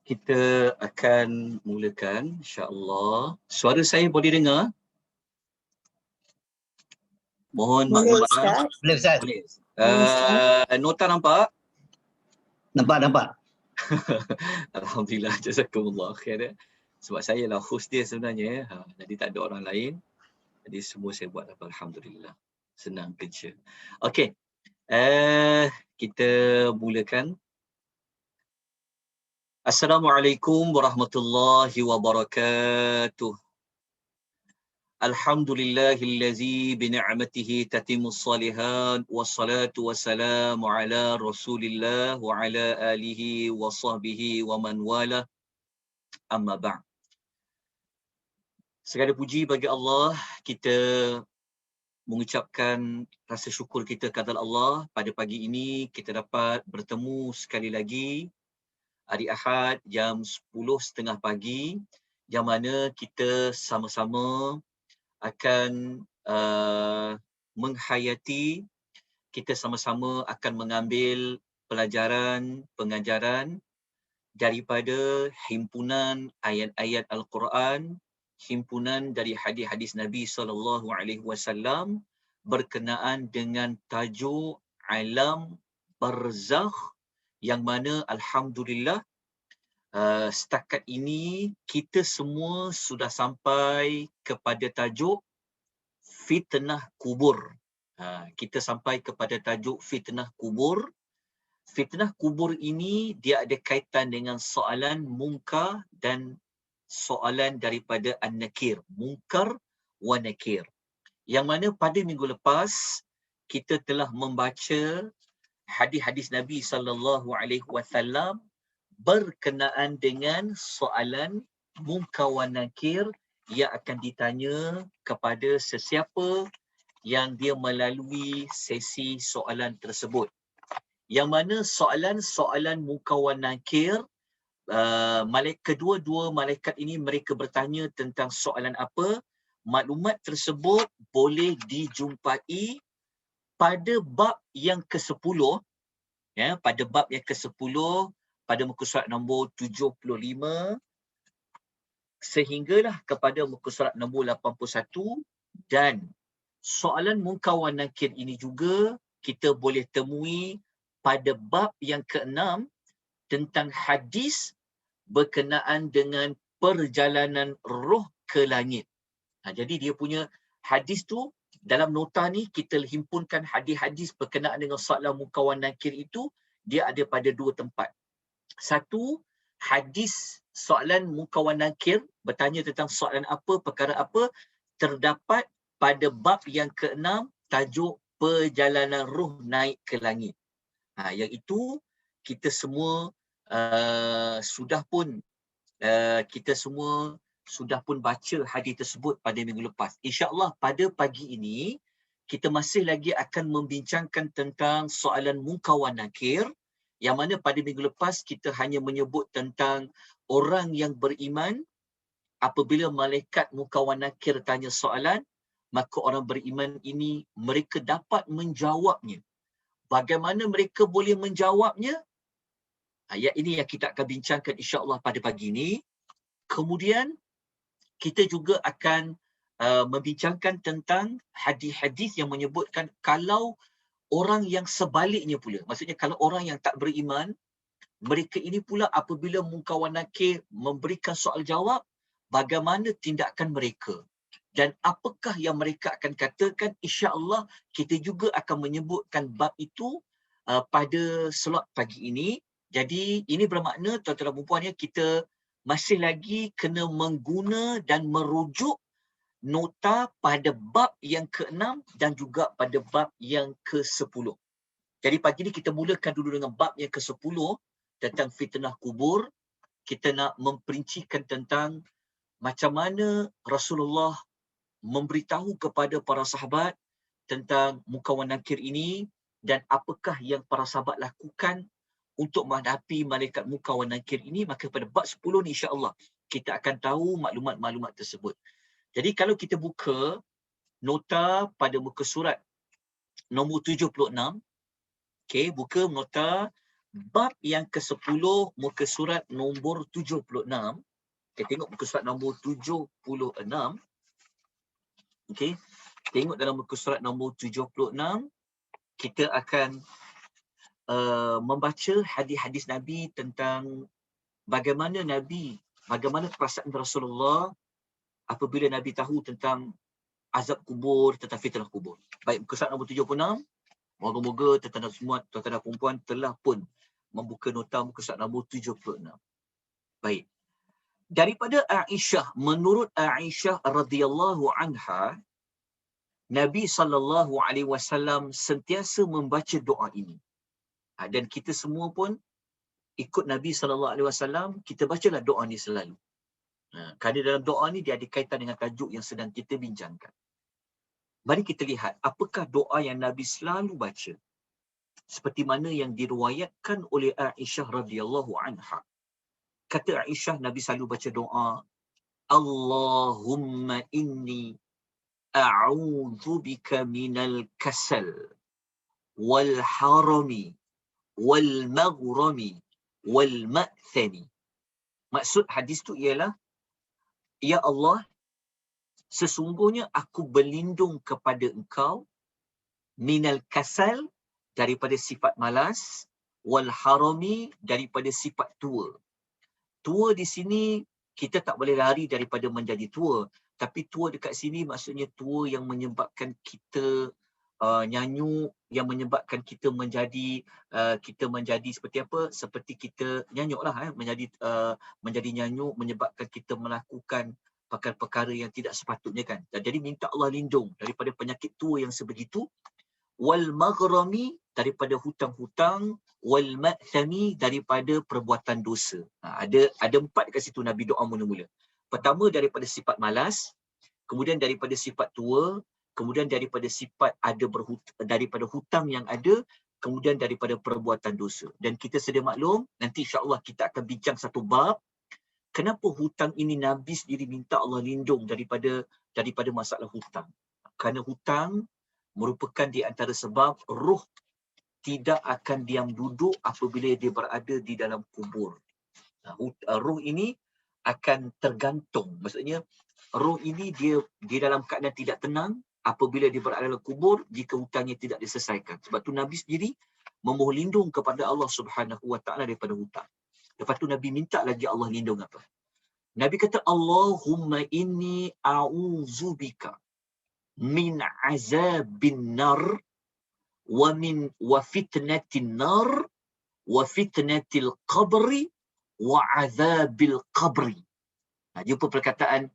Kita akan mulakan insya-Allah. Suara saya boleh dengar? Mohon Boleh maklum. Ustaz. Boleh Ustaz. Boleh. Boleh Ustaz. Nota nampak? Nampak. Alhamdulillah, jazakumullah khair. Sebab saya lah host dia sebenarnya. Jadi tak ada orang lain. Jadi semua saya buat apa, alhamdulillah. Senang kerja. Okey. Kita mulakan. Assalamualaikum warahmatullahi wabarakatuh. Alhamdulillahillazi bini'matihi tatimmus salihat wassalatu wassalamu ala Rasulillah wa ala alihi wa sahbihi wa man wala. Amma ba'd. Segala puji bagi Allah, kita mengucapkan rasa syukur kita kepada Allah. Pada pagi ini kita dapat bertemu sekali lagi hari Ahad jam 10.30 pagi, yang mana kita sama-sama akan menghayati, kita sama-sama akan mengambil pelajaran, pengajaran daripada himpunan ayat-ayat Al-Quran, himpunan dari hadis-hadis Nabi SAW berkenaan dengan tajuk alam barzakh, yang mana alhamdulillah setakat ini kita semua sudah sampai kepada tajuk fitnah kubur. Kita sampai kepada tajuk fitnah kubur. Fitnah kubur ini dia ada kaitan dengan soalan munkar dan soalan daripada an-nakir, munkar wa nakir. Yang mana pada minggu lepas kita telah membaca hadis-hadis Nabi SAW berkenaan dengan soalan munkar wa nakir yang akan ditanya kepada sesiapa yang dia melalui sesi soalan tersebut. Yang mana soalan-soalan munkar wa nakir, kedua-dua malaikat ini mereka bertanya tentang soalan apa. Maklumat tersebut boleh dijumpai pada bab yang ke-10, ya, pada bab yang ke-10 pada muka surat nombor 75 sehinggalah kepada muka surat nombor 81. Dan soalan munkar wa nakir ini juga kita boleh temui pada bab yang ke-6 tentang hadis berkenaan dengan perjalanan roh ke langit. Jadi dia punya hadis tu, dalam nota ni kita himpunkan hadis-hadis berkenaan dengan soalan munkar wa nakir itu, dia ada pada dua tempat. Satu, hadis soalan munkar wa nakir bertanya tentang soalan apa, perkara apa, terdapat pada bab yang ke-6 tajuk perjalanan roh naik ke langit. Yang itu kita semua sudah pun baca hadis tersebut pada minggu lepas. InsyaAllah pada pagi ini kita masih lagi akan membincangkan tentang soalan munkar wa nakir, yang mana pada minggu lepas kita hanya menyebut tentang orang yang beriman apabila malaikat munkar wa nakir tanya soalan, maka orang beriman ini mereka dapat menjawabnya. Bagaimana mereka boleh menjawabnya? Ayat ini yang kita akan bincangkan insya-Allah pada pagi ini. Kemudian kita juga akan membincangkan tentang hadis-hadis yang menyebutkan kalau orang yang sebaliknya pula, maksudnya kalau orang yang tak beriman, mereka ini pula apabila munkar wa nakir memberikan soal jawab, bagaimana tindakan mereka dan apakah yang mereka akan katakan. Insya-Allah kita juga akan menyebutkan bab itu pada slot pagi ini. Jadi ini bermakna tuan-tuan dan puan, kita masih lagi kena mengguna dan merujuk nota pada bab yang ke-6 dan juga pada bab yang ke-10. Jadi pagi ni kita mulakan dulu dengan bab yang ke-10 tentang fitnah kubur. Kita nak memperincikan tentang macam mana Rasulullah memberitahu kepada para sahabat tentang munkar wa nakir ini dan apakah yang para sahabat lakukan untuk menghadapi malaikat munkar wa nakir ini. Maka pada bab 10 ni insya-Allah kita akan tahu maklumat-maklumat tersebut. Jadi kalau kita buka nota pada muka surat nombor 76, okey, buka nota bab yang ke-10 muka surat nombor 76. Kita tengok muka surat nombor 76. Okey. Tengok dalam muka surat nombor 76, kita akan membaca hadis-hadis Nabi tentang bagaimana perasaan Rasulullah apabila Nabi tahu tentang azab kubur, tentang fitnah kubur. Baik, muka surat nombor 76. Moga-moga tuan-tuan semua, tuan-tuan dan puan telah pun membuka nota muka surat nombor 76. Baik. Daripada Aisyah, menurut Aisyah radhiyallahu anha, Nabi SAW sentiasa membaca doa ini. Dan kita semua pun ikut Nabi SAW, kita bacalah doa ni selalu. Kerana dalam doa ni dia ada kaitan dengan tajuk yang sedang kita bincangkan. Mari kita lihat apakah doa yang Nabi selalu baca. Seperti mana yang diriwayatkan oleh Aisyah radhiyallahu anha. Kata Aisyah, Nabi selalu baca doa, Allahumma inni a'udzu bika minal kasal wal harami wal maghrami wal ma'thani. Maksud hadis tu ialah, ya Allah, sesungguhnya aku berlindung kepada engkau minal kasal, daripada sifat malas, wal harami, daripada sifat tua. Tua di sini kita tak boleh lari daripada menjadi tua, tapi tua dekat sini maksudnya tua yang menyebabkan kita nyanyuk, yang menyebabkan kita menjadi seperti apa? Seperti kita nyanyuklah, menjadi nyanyuk, menyebabkan kita melakukan perkara-perkara yang tidak sepatutnya kan. Jadi minta Allah lindung daripada penyakit tua yang sebegitu. Wal maghrami, daripada hutang-hutang, wal ma'thami, daripada perbuatan dosa. Ada 4 dekat situ Nabi doa mula-mula. Pertama daripada sifat malas, kemudian daripada sifat tua, kemudian daripada sifat daripada hutang yang ada, kemudian daripada perbuatan dosa. Dan kita sedia maklum, nanti insya-Allah kita akan bincang satu bab kenapa hutang ini Nabi sendiri minta Allah lindung daripada masalah hutang. Kerana hutang merupakan di antara sebab roh tidak akan diam duduk apabila dia berada di dalam kubur. Roh ini akan tergantung. Maksudnya, roh ini dia di dalam keadaan tidak tenang apabila dia berada dalam kubur jika hutangnya tidak diselesaikan. Sebab tu Nabi sendiri memohon lindung kepada Allah Subhanahu Wa Taala daripada hutang. Lepas tu Nabi minta lagi Allah lindung apa? Nabi kata, Allahumma inni a'udzubika min azabin nar wa fitnatin nar wa fitnatil qabri wa azabil qabri. Jumpa perkataan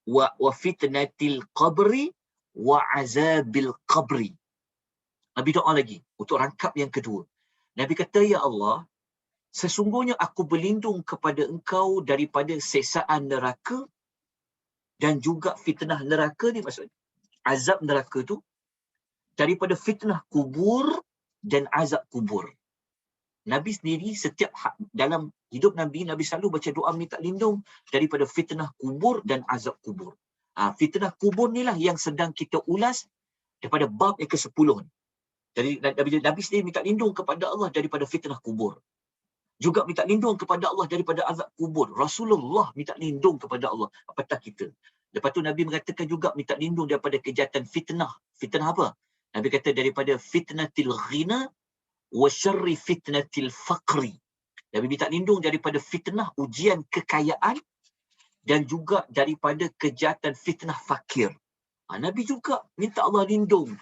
wa fitnatil qabri wa azabil qabri. Nabi doa lagi untuk rangkap yang kedua. Nabi kata, ya Allah, sesungguhnya aku berlindung kepada engkau daripada siksaan neraka dan juga fitnah neraka ni, maksudnya azab neraka tu, daripada fitnah kubur dan azab kubur. Nabi sendiri setiap dalam hidup Nabi selalu baca doa minta lindung daripada fitnah kubur dan azab kubur. Fitnah kubur ni lah yang sedang kita ulas daripada bab yang ke-10 ni. Jadi Nabi sendiri minta lindung kepada Allah daripada fitnah kubur. Juga minta lindung kepada Allah daripada azab kubur. Rasulullah minta lindung kepada Allah. Apatah kita. Lepas tu Nabi mengatakan juga minta lindung daripada kejahatan fitnah. Fitnah apa? Nabi kata daripada fitnatil ghina wa syarri fitnatil faqri. Nabi minta lindung daripada fitnah ujian kekayaan dan juga daripada kejahatan fitnah fakir. Nabi juga minta Allah lindung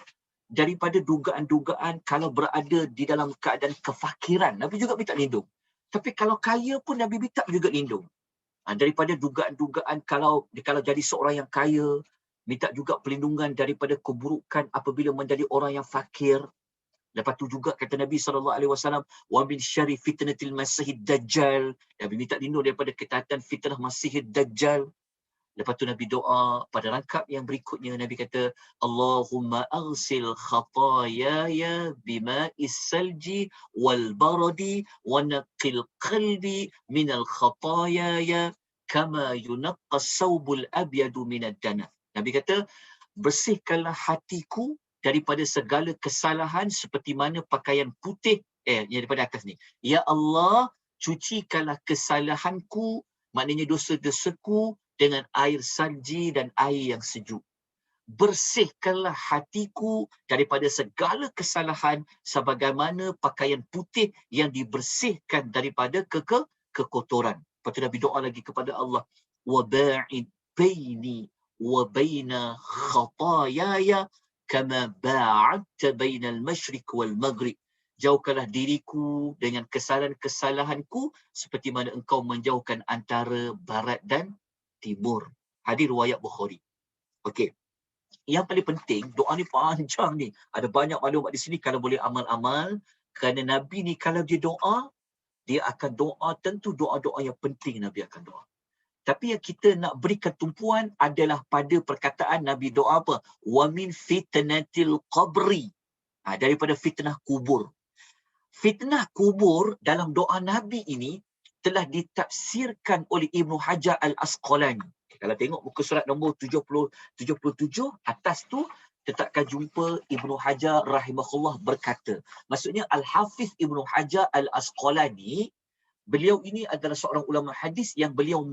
daripada dugaan-dugaan kalau berada di dalam keadaan kefakiran. Nabi juga minta lindung. Tapi kalau kaya pun Nabi minta juga lindung. Daripada dugaan-dugaan kalau jadi seorang yang kaya, minta juga perlindungan daripada keburukan apabila menjadi orang yang fakir. Lepas tu juga kata Nabi SAW, wa min syarri fitnatil masihid dajjal. Nabi minta lindung daripada kejahatan fitnah masihid dajjal. Lepas tu Nabi doa pada rangkap yang berikutnya. Nabi kata, Allahumma aghsil khatayaya bima'is salji wal baradi wa naqil qalbi minal khatayaya kama yunaqqas sawbul abyadu minad dana. Nabi kata, bersihkanlah hatiku daripada segala kesalahan seperti mana pakaian putih yang daripada atas ni. Ya Allah, cucikanlah kesalahanku, maknanya dosa-dosaku dengan air salji dan air yang sejuk. Bersihkanlah hatiku daripada segala kesalahan sebagaimana pakaian putih yang dibersihkan daripada kekotoran. Lepas tu Nabi doa lagi kepada Allah, waba'id baini wa baina khataayaya kama ba'adta bainal masyriq wal maghrib. Jauhkanlah diriku dengan kesalahan-kesalahanku seperti mana engkau menjauhkan antara barat dan timur. Hadis riwayat Bukhari. Okey. Yang paling penting, doa ni panjang ni. Ada banyak maklumat di sini kalau boleh amal-amal. Kerana Nabi ni kalau dia doa, dia akan doa, tentu doa-doa yang penting Nabi akan doa. Tapi yang kita nak berikan tumpuan adalah pada perkataan Nabi doa apa? Wa min fitnatil qabri. Daripada fitnah kubur. Fitnah kubur dalam doa Nabi ini telah ditafsirkan oleh Ibnu Hajar Al-Asqalani. Kalau tengok muka surat nombor 77, atas tu tetapkan jumpa Ibnu Hajar rahimahullah berkata. Maksudnya Al-Hafiz Ibnu Hajar Al-Asqalani, beliau ini adalah seorang ulama hadis yang beliau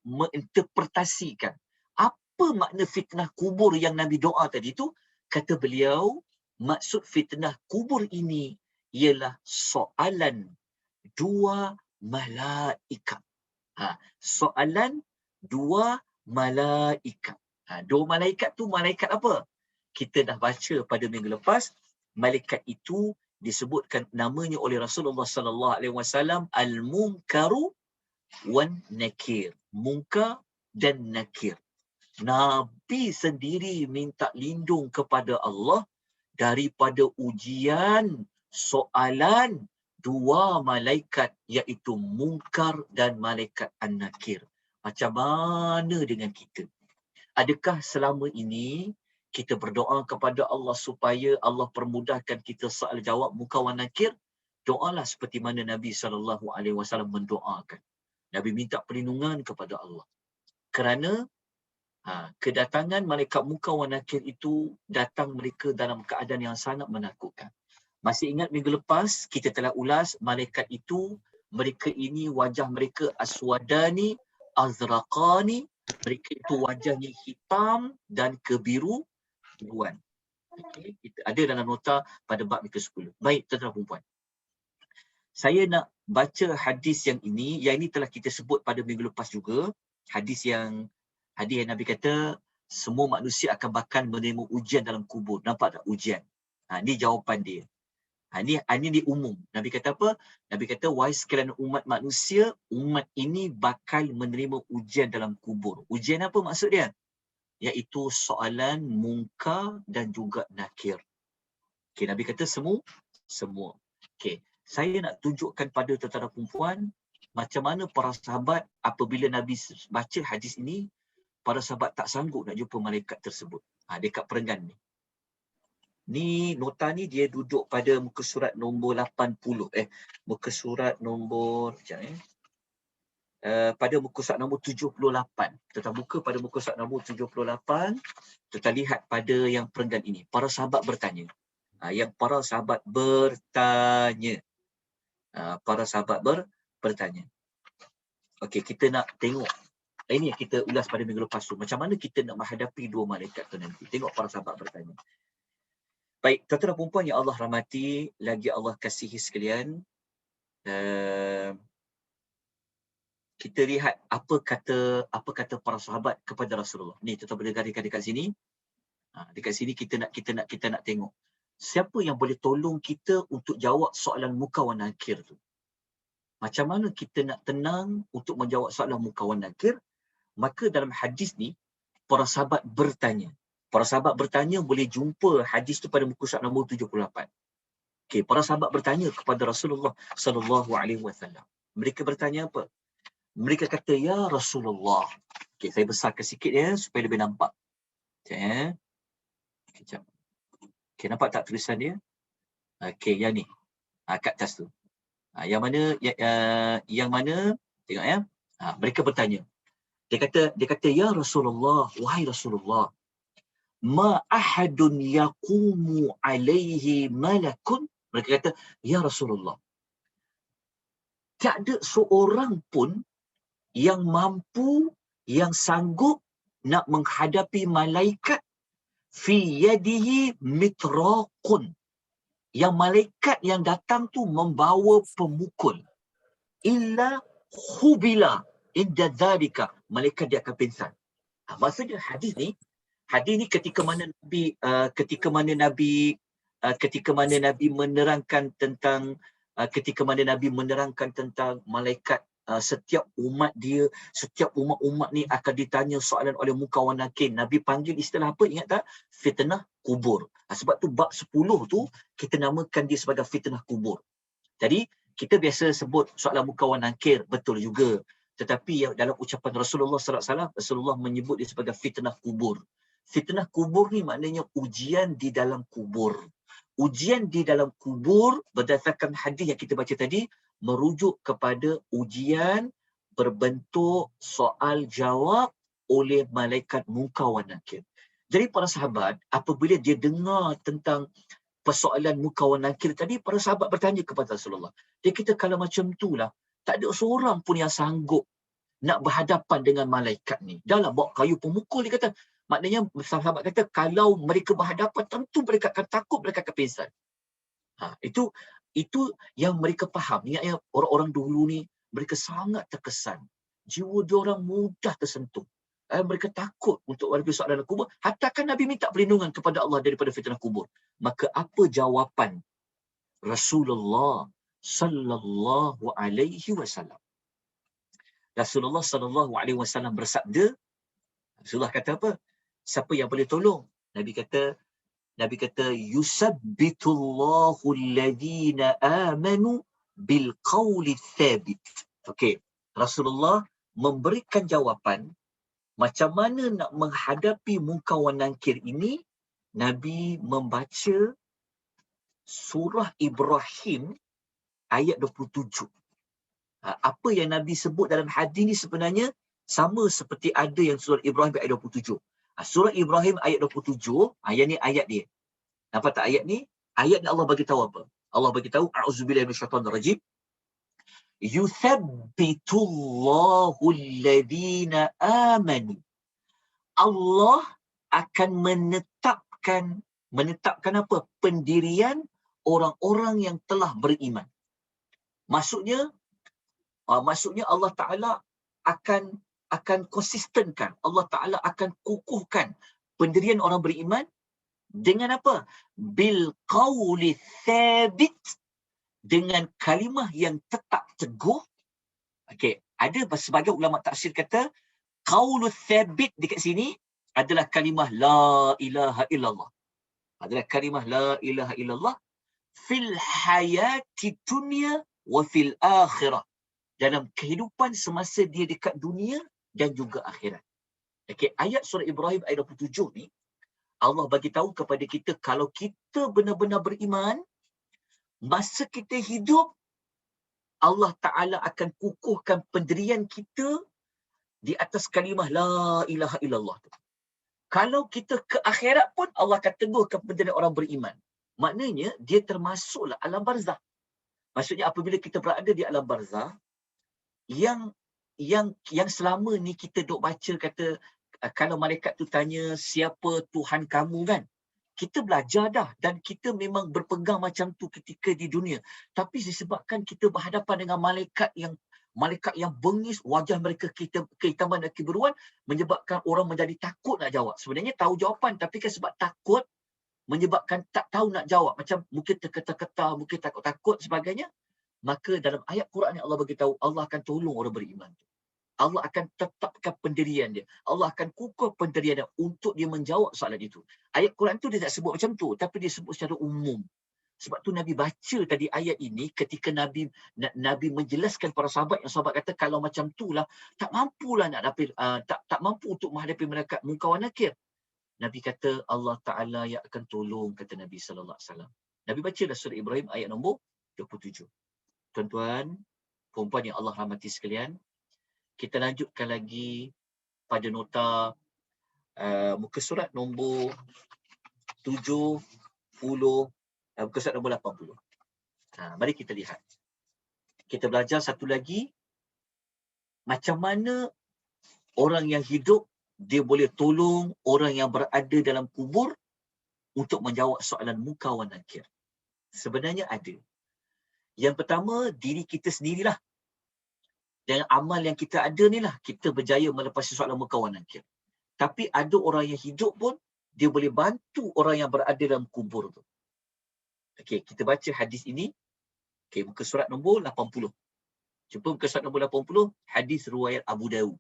menginterpretasikan apa makna fitnah kubur yang Nabi doa tadi tu. Kata beliau, maksud fitnah kubur ini ialah soalan dua malaikat. Soalan dua malaikat. Dua malaikat tu malaikat apa? Kita dah baca pada minggu lepas. Malaikat itu disebutkan namanya oleh Rasulullah sallallahu alaihi wasallam al-munkaru wan nakir. Munkar dan nakir. Nabi sendiri minta lindung kepada Allah daripada ujian soalan dua malaikat, iaitu munkar dan malaikat an-nakir. Macam mana dengan kita? Adakah selama ini kita berdoa kepada Allah supaya Allah permudahkan kita soal jawab munkar wan nakir? Doalah seperti mana Nabi SAW mendoakan. Nabi minta perlindungan kepada Allah. Kerana kedatangan malaikat munkar wan nakir itu datang mereka dalam keadaan yang sangat menakutkan. Masih ingat minggu lepas kita telah ulas malaikat itu, mereka ini wajah mereka aswadani azraqani, mereka itu wajahnya hitam dan kebiruan. Okay. Kita ada dalam nota pada bab ke-10. Baik, tuan-tuan dan puan. Saya nak baca hadis yang ini telah kita sebut pada minggu lepas juga. Hadis yang Nabi kata semua manusia akan bakal menerima ujian dalam kubur. Nampak tak ujian? Ini jawapan dia. Ini di umum. Nabi kata apa? Nabi kata, wahai sekalian umat manusia, umat ini bakal menerima ujian dalam kubur. Ujian apa maksud dia? Iaitu soalan munkar dan juga nakir. Okay, Nabi kata semua. Okay. Saya nak tunjukkan pada tuan-tuan dan puan macam mana para sahabat apabila Nabi baca hadis ini, para sahabat tak sanggup nak jumpa malaikat tersebut. Dekat perenggan ni. Ni nota ni dia duduk pada muka surat nombor 80. Muka surat nombor pada muka surat nombor 78. Kita buka pada muka surat nombor 78. Kita lihat pada yang perenggan ini. Para sahabat bertanya. Para sahabat bertanya. Okey, kita nak tengok. Ini yang kita ulas pada minggu lepas tu. Macam mana kita nak menghadapi dua malaikat tu nanti. Tengok para sahabat bertanya. Baik, tuan-tuan dan puan yang Allah rahmati, lagi Allah kasihi sekalian. Kita lihat apa kata para sahabat kepada Rasulullah. Ni tuan-tuan boleh gariskan dekat sini. Dekat sini kita nak tengok. Siapa yang boleh tolong kita untuk jawab soalan munkar wan nakir tu? Macam mana kita nak tenang untuk menjawab soalan munkar wan nakir? Maka dalam hadis ni, para sahabat bertanya. Para sahabat bertanya, boleh jumpa hadis tu pada muka surat nombor 78. Okey, para sahabat bertanya kepada Rasulullah sallallahu alaihi wasallam. Mereka bertanya apa? Mereka kata, ya Rasulullah. Okey, saya besarkan sikit ya supaya lebih nampak. Sekejap. Okey, nampak tak tulisan dia? Okey, yang ni. Kat atas tu. Yang mana tengok ya. Mereka bertanya. Dia kata, ya Rasulullah, wahai Rasulullah, ma ahadun yaqumu alaihi malakun. Mereka kata, ya Rasulullah, tiada seorang pun yang mampu, yang sanggup nak menghadapi malaikat fi yadihi mitraqun. Yang malaikat yang datang tu membawa pemukul. Illa khubila inda dhalika. Malaikat dia akan pingsan. Maksudnya hadis ni ketika mana Nabi menerangkan tentang malaikat, setiap umat ni akan ditanya soalan oleh Munkar wa Nakir. Nabi panggil istilah apa, ingat tak? Fitnah kubur. Sebab tu bab 10 tu kita namakan dia sebagai fitnah kubur. Jadi kita biasa sebut soalan Munkar wa Nakir, betul juga. Tetapi yang dalam ucapan Rasulullah sallallahu alaihi wasallam, Rasulullah menyebut dia sebagai fitnah kubur. Fitnah kubur ni maknanya ujian di dalam kubur. Ujian di dalam kubur berdasarkan hadis yang kita baca tadi merujuk kepada ujian berbentuk soal jawab oleh malaikat Munkar wa Nakir. Jadi para sahabat, apabila dia dengar tentang persoalan Munkar wa Nakir tadi, para sahabat bertanya kepada Rasulullah. Dia kata, kalau macam itulah, tak ada seorang pun yang sanggup nak berhadapan dengan malaikat ni. Dah lah bawa kayu pemukul, dia kata. Maknanya sahabat kata, kalau mereka berhadapan, tentu mereka akan takut, mereka akan pingsan. Itu yang mereka faham. Ingat ya, orang-orang dulu ni, mereka sangat terkesan. Jiwa diorang mudah tersentuh. Mereka takut untuk menghadapi soalan kubur. Hatta kan Nabi minta perlindungan kepada Allah daripada fitnah kubur. Maka apa jawapan Rasulullah sallallahu alaihi wasallam? Rasulullah sallallahu alaihi wasallam bersabda, Rasulullah kata apa? Siapa yang boleh tolong? Nabi kata yusabbitullahu alladhina amanu bil qawli thabit. Okey, Rasulullah memberikan jawapan macam mana nak menghadapi Munkar wa Nakir ini. Nabi membaca surah Ibrahim ayat 27. Apa yang Nabi sebut dalam hadis ni sebenarnya sama seperti ada yang surah Ibrahim ayat 27. Surah Ibrahim ayat 27, ayat ni ayat dia. Nampak tak ayat ni? Ayat ni Allah bagi tahu apa? Allah bagi tahu, a'udzubillahi minasyaitonir rajim. Yuthabbitullahu alladhina amanu. Allah akan menetapkan apa? Pendirian orang-orang yang telah beriman. Maksudnya Allah Ta'ala akan konsistenkan. Allah Ta'ala akan kukuhkan pendirian orang beriman dengan apa? Bil qawli thabit, dengan kalimah yang tetap teguh. Okey, ada sebagai ulama tafsir kata qaulul thabit dekat sini adalah kalimah la ilaha illallah. Adalah kalimah la ilaha illallah fil hayati dunya wa fil akhirah. Dalam kehidupan semasa dia dekat dunia dan juga akhirat. Okey, ayat surah Ibrahim ayat 27 ni Allah bagi tahu kepada kita, kalau kita benar-benar beriman, masa kita hidup, Allah Ta'ala akan kukuhkan pendirian kita di atas kalimah la ilaha illallah tu. Kalau kita ke akhirat pun, Allah akan teguhkan pendirian orang beriman. Maknanya, dia termasuklah alam barzah. Maksudnya, apabila kita berada di alam barzah, yang selama ni kita duk baca kata, kalau malaikat tu tanya siapa Tuhan kamu kan, kita belajar dah dan kita memang berpegang macam tu ketika di dunia. Tapi disebabkan kita berhadapan dengan malaikat yang bengis, wajah mereka kehitaman dan kebiruan, menyebabkan orang menjadi takut nak jawab. Sebenarnya tahu jawapan, tapi kan sebab takut menyebabkan tak tahu nak jawab. Macam mungkin terketar-ketar, mungkin takut-takut sebagainya. Maka dalam ayat Quran ni Allah beritahu, Allah akan tolong orang beriman tu. Allah akan tetapkan pendirian dia. Allah akan kukuh pendirian dia untuk dia menjawab soalan itu. Ayat Quran tu dia tak sebut macam tu, tapi dia sebut secara umum. Sebab tu Nabi baca tadi ayat ini ketika Nabi menjelaskan para sahabat, yang sahabat kata kalau macam itulah tak mampulah nak tak mampu untuk menghadapi mereka Munkar wa Nakir. Nabi kata Allah Taala yang akan tolong, kata Nabi sallallahu alaihi wasallam. Nabi baca dah surah Ibrahim ayat nombor 27. Tuan-tuan, puan-puan yang Allah rahmati sekalian, kita lanjutkan lagi pada nota muka surat nombor 70, muka surat nombor 80. Mari kita lihat. Kita belajar satu lagi, macam mana orang yang hidup dia boleh tolong orang yang berada dalam kubur untuk menjawab soalan munkar wa nakir. Sebenarnya ada. Yang pertama, diri kita sendirilah. Dan amal yang kita ada ni lah, kita berjaya melepasi soalan munkar wa nakir. Tapi ada orang yang hidup pun, dia boleh bantu orang yang berada dalam kubur tu. Okey, kita baca hadis ini. Okey, muka surat nombor 80. Jumpa muka surat nombor 80, hadis riwayat Abu Dawud.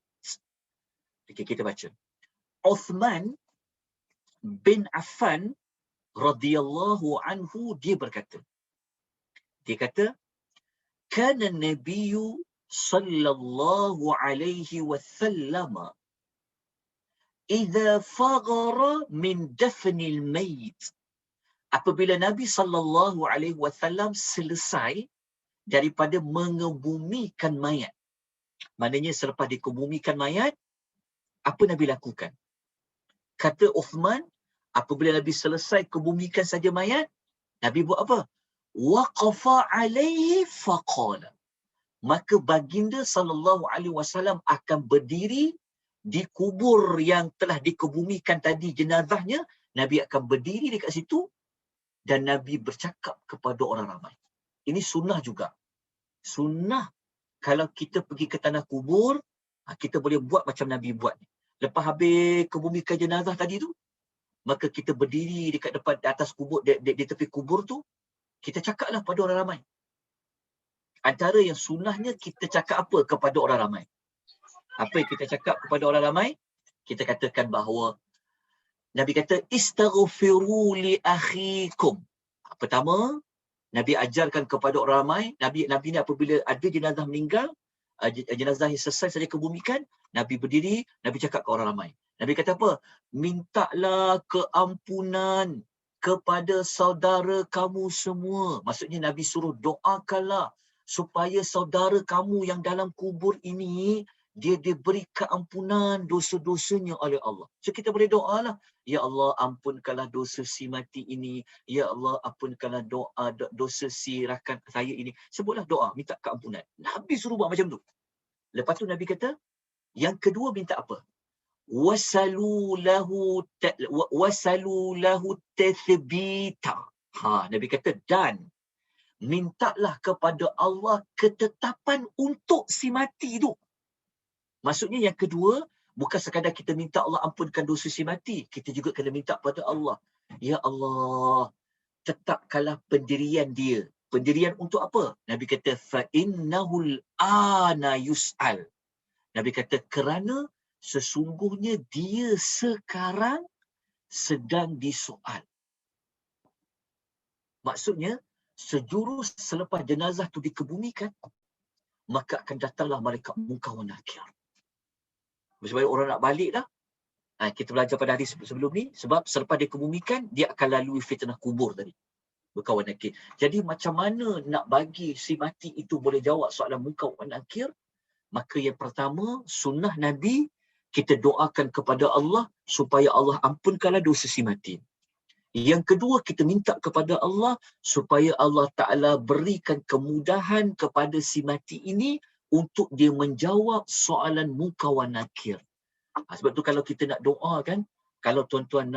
Okey, kita baca. Uthman bin Affan radhiyallahu anhu, dia berkata. Dia kata, kana nabiyyu sallallahu alaihi wasallam idza faghara min dafnil mayit. Apabila Nabi sallallahu alaihi wasallam selesai daripada mengebumikan mayat. Maknanya selepas dikebumikan mayat, apa Nabi lakukan? Kata Uthman, apabila Nabi selesai kebumikan saja mayat, Nabi buat apa? Waqafa alaihi faqala. Maka baginda sallallahu alaihi wasallam akan berdiri di kubur yang telah dikebumikan tadi jenazahnya. Nabi akan berdiri dekat situ dan Nabi bercakap kepada orang ramai. Ini sunnah juga. Sunnah kalau kita pergi ke tanah kubur, kita boleh buat macam Nabi buat ni. Lepas habis kebumikan jenazah tadi tu, maka kita berdiri dekat depan atas kubur, di tepi kubur tu, kita cakaplah pada orang ramai. Antara yang sunnahnya, kita cakap apa kepada orang ramai? Apa yang kita cakap kepada orang ramai? Kita katakan bahawa Nabi kata, istaghfiru li akhikum. Pertama, Nabi ajarkan kepada orang ramai, Nabi ni apabila ada jenazah meninggal, jenazah yang selesai saja kebumikan, Nabi berdiri, Nabi cakap ke orang ramai. Nabi kata apa? Mintalah keampunan kepada saudara kamu semua. Maksudnya Nabi suruh doakanlah supaya saudara kamu yang dalam kubur ini, dia diberi keampunan dosa-dosanya oleh Allah. So kita boleh doalah, ya Allah ampunkanlah dosa si mati ini, ya Allah ampunkanlah dosa si rakan saya ini. Sebutlah doa, minta keampunan. Nabi suruh buat macam tu. Lepas tu Nabi kata, yang kedua minta apa? Wasalu lahu tathbita. Nabi kata, dan mintalah kepada Allah ketetapan untuk si mati tu. Maksudnya yang kedua, bukan sekadar kita minta Allah ampunkan dosa si mati, kita juga kena minta pada Allah, ya Allah, tetapkanlah pendirian dia. Pendirian untuk apa? Nabi kata, fa innahul ana yus'al. Nabi kata, kerana sesungguhnya dia sekarang sedang disoal. Maksudnya, sejurus selepas jenazah tu dikebumikan, maka akan datanglah malaikat munkar wa nakir. Sebab orang nak balik dah. Kita belajar pada hadis sebelum ni, sebab selepas dikebumikan, dia akan lalui fitnah kubur tadi. Munkar wa nakir. Jadi macam mana nak bagi si mati itu boleh jawab soalan munkar wa nakir? Maka yang pertama, sunnah Nabi, kita doakan kepada Allah supaya Allah ampunkanlah dosa si mati. Yang kedua, kita minta kepada Allah supaya Allah Ta'ala berikan kemudahan kepada si mati ini untuk dia menjawab soalan munkar wa nakir. Sebab tu kalau kita nak doa kan, kalau tuan-tuan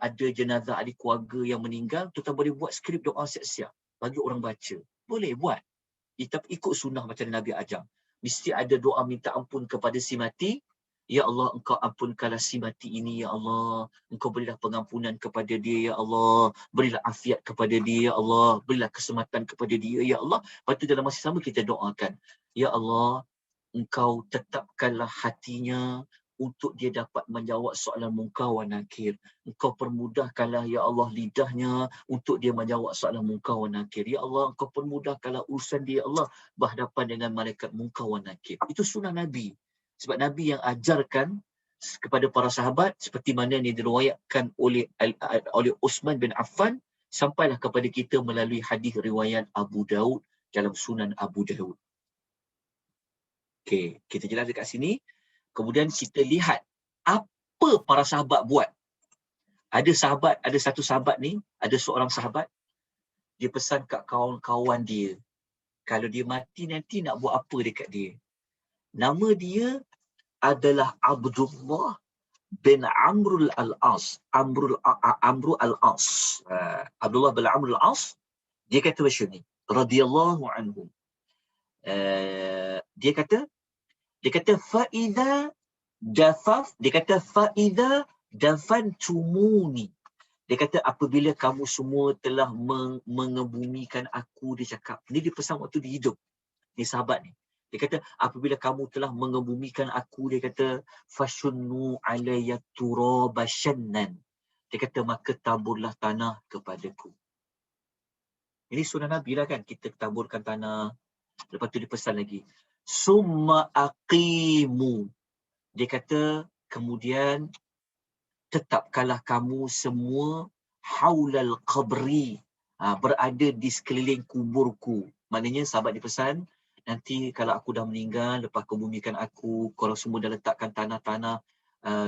ada jenazah ahli keluarga yang meninggal, tuan-tuan boleh buat skrip doa siap-siap bagi orang baca. Boleh buat. Tapi ikut sunnah macam Nabi ajar. Mesti ada doa minta ampun kepada si mati. Ya Allah, engkau ampunkanlah si mati ini, ya Allah. Engkau berilah pengampunan kepada dia, ya Allah. Berilah afiat kepada dia, ya Allah. Berilah keselamatan kepada dia, ya Allah. Lepas tu dalam masa sama kita doakan, ya Allah, engkau tetapkanlah hatinya untuk dia dapat menjawab soalan munkar wa nakir. Engkau permudahkanlah, ya Allah, lidahnya untuk dia menjawab soalan munkar wa nakir. Ya Allah, engkau permudahkanlah urusan dia, ya Allah, berhadapan dengan malaikat munkar wa nakir. Itu sunnah Nabi. Sebab Nabi yang ajarkan kepada para sahabat, seperti mana yang diriwayatkan oleh Uthman bin Affan, sampailah kepada kita melalui hadis riwayat Abu Daud dalam Sunan Abu Daud. Okey, kita jelas dekat sini. Kemudian kita lihat apa apa para sahabat buat? Ada satu sahabat ni, ada seorang sahabat, dia pesan kat kawan-kawan dia, kalau dia mati nanti nak buat apa dekat dia. Nama dia adalah Abdullah bin Amrul Al-As. Amru Al-As. Abdullah bin Amrul Al-As, dia kata macam ni, radhiyallahu anhu. Dia kata fa'idha dafantumuni. Dia kata apabila kamu semua telah mengebumikan aku, dia cakap. Ni dia pesan waktu dia hidup. Ni sahabat ni. Dia kata apabila kamu telah mengebumikan aku, dia kata fashunnu alayya turaba shannan. Dia kata maka taburlah tanah kepadaku. Ini sunnah Nabi lah kan, kita taburkan tanah. Lepas tu dia pesan lagi, summa aqimu. Dia kata kemudian tetapkanlah kamu semua haulal qabri, berada di sekeliling kuburku. Maknanya sahabat dipesan, nanti kalau aku dah meninggal, lepas kebumikan aku, kalau semua dah letakkan tanah-tanah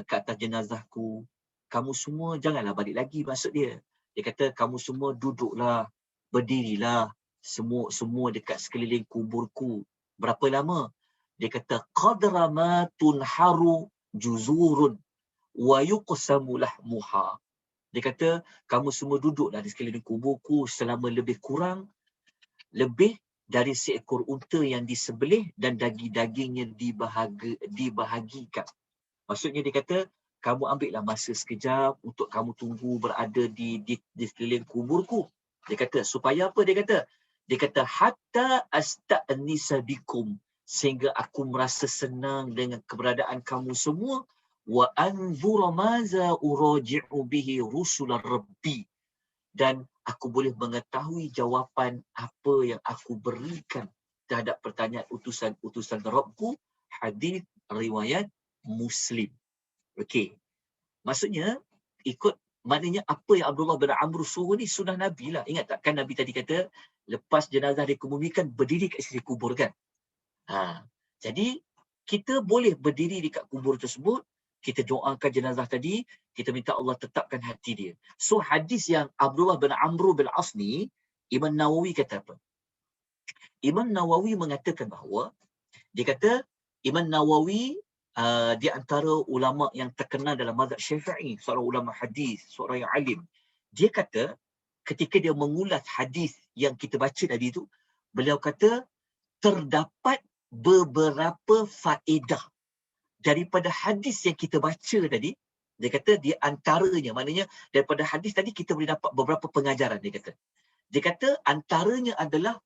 kat atas jenazahku, kamu semua janganlah balik lagi, maksud dia. Dia kata kamu semua duduklah, berdirilah, semua dekat sekeliling kuburku. Berapa lama? Dia kata qadra ma tunharu juzurun wa yuqsamu lahmuha. Dia kata kamu semua duduklah di sekeliling kuburku selama lebih kurang lebih dari seekor unta yang disembelih dan daging-dagingnya dibahagikan. Maksudnya dia kata kamu ambillah masa sekejap untuk kamu tunggu berada di sekeliling kuburku. Dia kata supaya apa? Dia kata hatta asta'nisa bikum, sehingga aku merasa senang dengan keberadaan kamu semua, wa anzura maza uraji'u bihi rusular rabbi, dan aku boleh mengetahui jawapan apa yang aku berikan terhadap pertanyaan utusan Rabbku. Hadis riwayat Muslim. Okey. Maksudnya maknanya apa yang Abdullah bin Amr suruh ni sunnah Nabi lah. Ingat tak kan Nabi tadi kata lepas jenazah dikebumikan berdiri kat sisi kubur kan? Jadi kita boleh berdiri dekat kubur tersebut, kita doakan jenazah tadi, kita minta Allah tetapkan hati dia. So hadis yang Abdullah bin Amr bin As ni, Imam Nawawi kata apa? Imam Nawawi mengatakan bahawa, dia kata Imam Nawawi di antara ulama yang terkenal dalam mazhab Syafi'i, seorang ulama hadis, seorang yang alim. Dia kata ketika dia mengulas hadis yang kita baca tadi tu, beliau kata terdapat beberapa faedah daripada hadis yang kita baca tadi. Dia kata di antaranya, maknanya daripada hadis tadi kita boleh dapat beberapa pengajaran. Dia kata antaranya adalah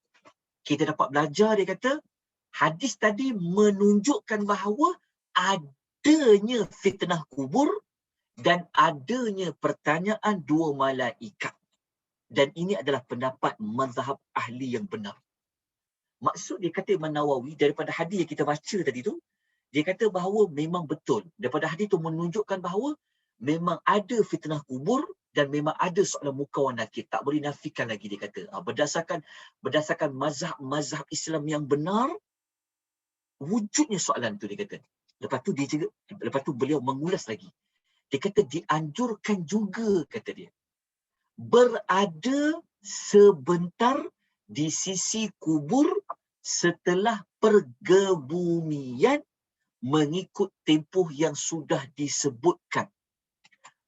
kita dapat belajar, dia kata hadis tadi menunjukkan bahawa adanya fitnah kubur dan adanya pertanyaan dua malaikat. Dan ini adalah pendapat mazhab ahli yang benar. Maksud dia kata Imam Nawawi, daripada hadis yang kita baca tadi tu, dia kata bahawa memang betul. Daripada hadis tu menunjukkan bahawa memang ada fitnah kubur dan memang ada soalan muka wa nakir. Tak boleh nafikan lagi, dia kata. Berdasarkan mazhab Islam yang benar, wujudnya soalan tu, dia kata. Lepas tu beliau mengulas lagi. Dia kata dianjurkan juga, kata dia, berada sebentar di sisi kubur setelah pergebumian mengikut tempoh yang sudah disebutkan.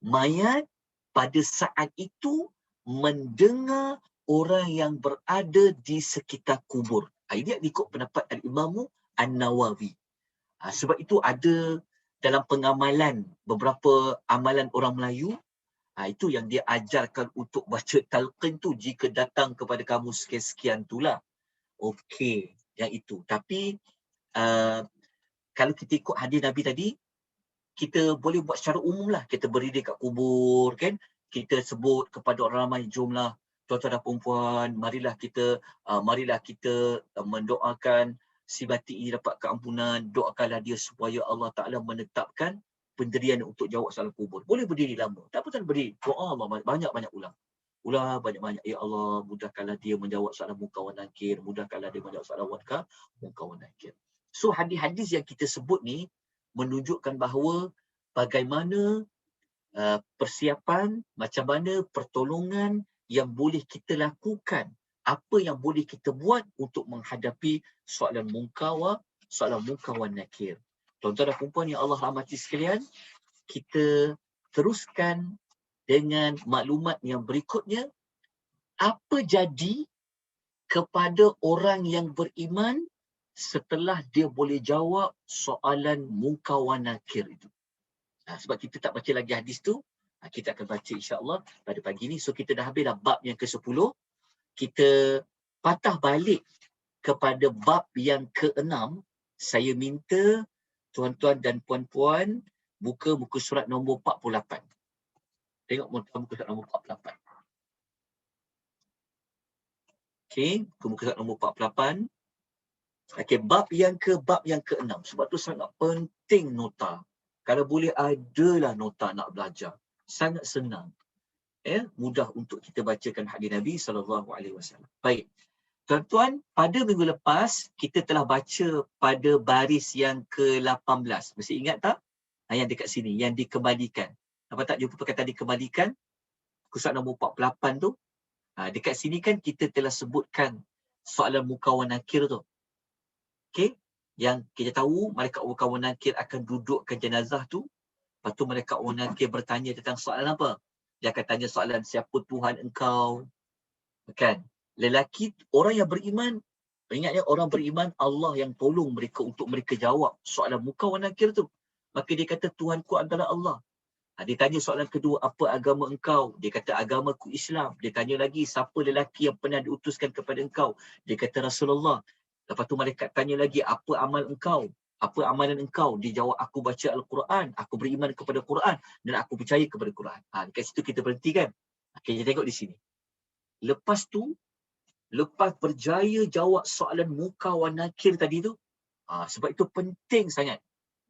Mayat pada saat itu mendengar orang yang berada di sekitar kubur. Ini ikut pendapat Al-Imam An-Nawawi. Sebab itu ada dalam pengamalan, beberapa amalan orang Melayu, itu yang dia ajarkan untuk baca talqin tu jika datang kepada kamu sekian-sekian tu lah. Okey, yang itu. Tapi kalau kita ikut hadis Nabi tadi, kita boleh buat secara umum lah. Kita berdiri dekat kubur kan, kita sebut kepada orang ramai, jomlah tuan-tuan dan perempuan, marilah kita mendoakan si mati ini dapat keampunan, doakanlah dia supaya Allah Ta'ala menetapkan pendirian untuk jawab soalan kubur. Boleh berdiri lama. Tak apa, tak berdiri. Doa Allah banyak-banyak ulang. Banyak-banyak. Ya Allah, mudahkanlah dia menjawab soalan munkar wa nakir. Mudahkanlah dia menjawab soalan munkar wa nakir. So hadis-hadis yang kita sebut ni menunjukkan bahawa bagaimana persiapan, macam mana pertolongan yang boleh kita lakukan, apa yang boleh kita buat untuk menghadapi soalan munkar wa nakir. Tuan-tuan dan puan yang Allah rahmati sekalian, kita teruskan dengan maklumat yang berikutnya. Apa jadi kepada orang yang beriman setelah dia boleh jawab soalan munkar wa nakir itu? Sebab kita tak baca lagi hadis tu, kita akan baca insya-Allah pada pagi ni. So kita dah habis dah bab yang ke-10. Kita patah balik kepada bab yang ke-6. Saya minta tuan-tuan dan puan-puan buka muka surat nombor 48. Tengok muka surat nombor 48. Okey, muka surat nombor 48. Okey, bab yang ke-6. Sebab tu sangat penting nota. Kalau boleh adalah nota nak belajar. Sangat senang. Mudah untuk kita bacakan hadis Nabi SAW. Baik. Tuan-tuan, pada minggu lepas, kita telah baca pada baris yang ke-18. Mesti ingat tak? Yang dekat sini, yang dikembalikan. Apa tak jumpa perkataan dikembalikan? Surat nombor 48 tu. Dekat sini kan kita telah sebutkan soalan munkar wa nakir tu. Okey? Yang kita tahu, malaikat munkar wa nakir akan dudukkan jenazah tu. Lepas tu malaikat munkar wa nakir bertanya tentang soalan apa? Dia akan tanya soalan, siapa Tuhan engkau? Kan? Lelaki, orang yang beriman, ingatnya orang beriman, Allah yang tolong mereka untuk mereka jawab soalan munkar wa nakir tu. Maka dia kata, Tuhanku adalah Allah. Dia tanya soalan kedua, apa agama engkau? Dia kata, agamaku Islam. Dia tanya lagi, siapa lelaki yang pernah diutuskan kepada engkau? Dia kata, Rasulullah. Lepas tu malaikat tanya lagi, apa amal engkau? Apa amalan engkau? Dia jawab, aku baca Al-Quran, aku beriman kepada Quran dan aku percaya kepada Quran. Dekat situ kita berhenti kan? Okay, kita tengok di sini. Lepas tu, lepas berjaya jawab soalan munkar wa nakir tadi tu, sebab itu penting sangat.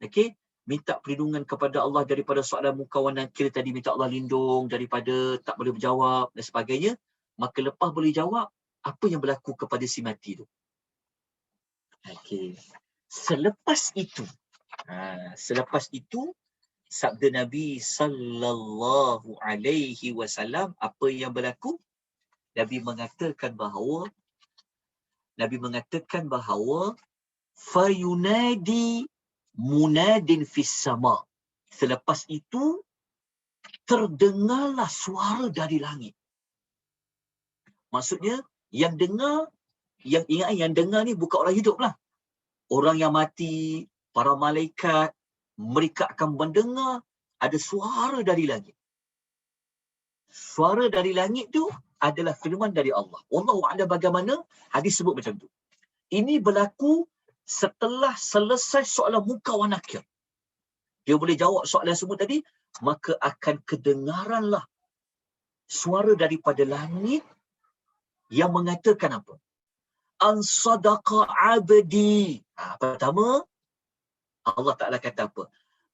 Okey, minta perlindungan kepada Allah daripada soalan munkar wa nakir tadi, minta Allah lindung daripada tak boleh berjawab dan sebagainya. Maka lepas boleh jawab, apa yang berlaku kepada si mati tu? Okey. Selepas itu, sabda Nabi sallallahu alaihi wasallam, apa yang berlaku? Nabi mengatakan bahawa fayunadi munadin fis sama. Selepas itu terdengarlah suara dari langit. Maksudnya yang dengar, yang dengar ni bukan orang hidup lah. Orang yang mati, para malaikat, mereka akan mendengar ada suara dari langit. Suara dari langit tu adalah firman dari Allah. Wallahu a'lam bagaimana hadis sebut macam tu. Ini berlaku setelah selesai soalan munkar wa nakir. Dia boleh jawab soalan semua tadi, maka akan kedengaranlah suara daripada langit yang mengatakan apa? An sadaqa abdi. Pertama, Allah Ta'ala kata apa?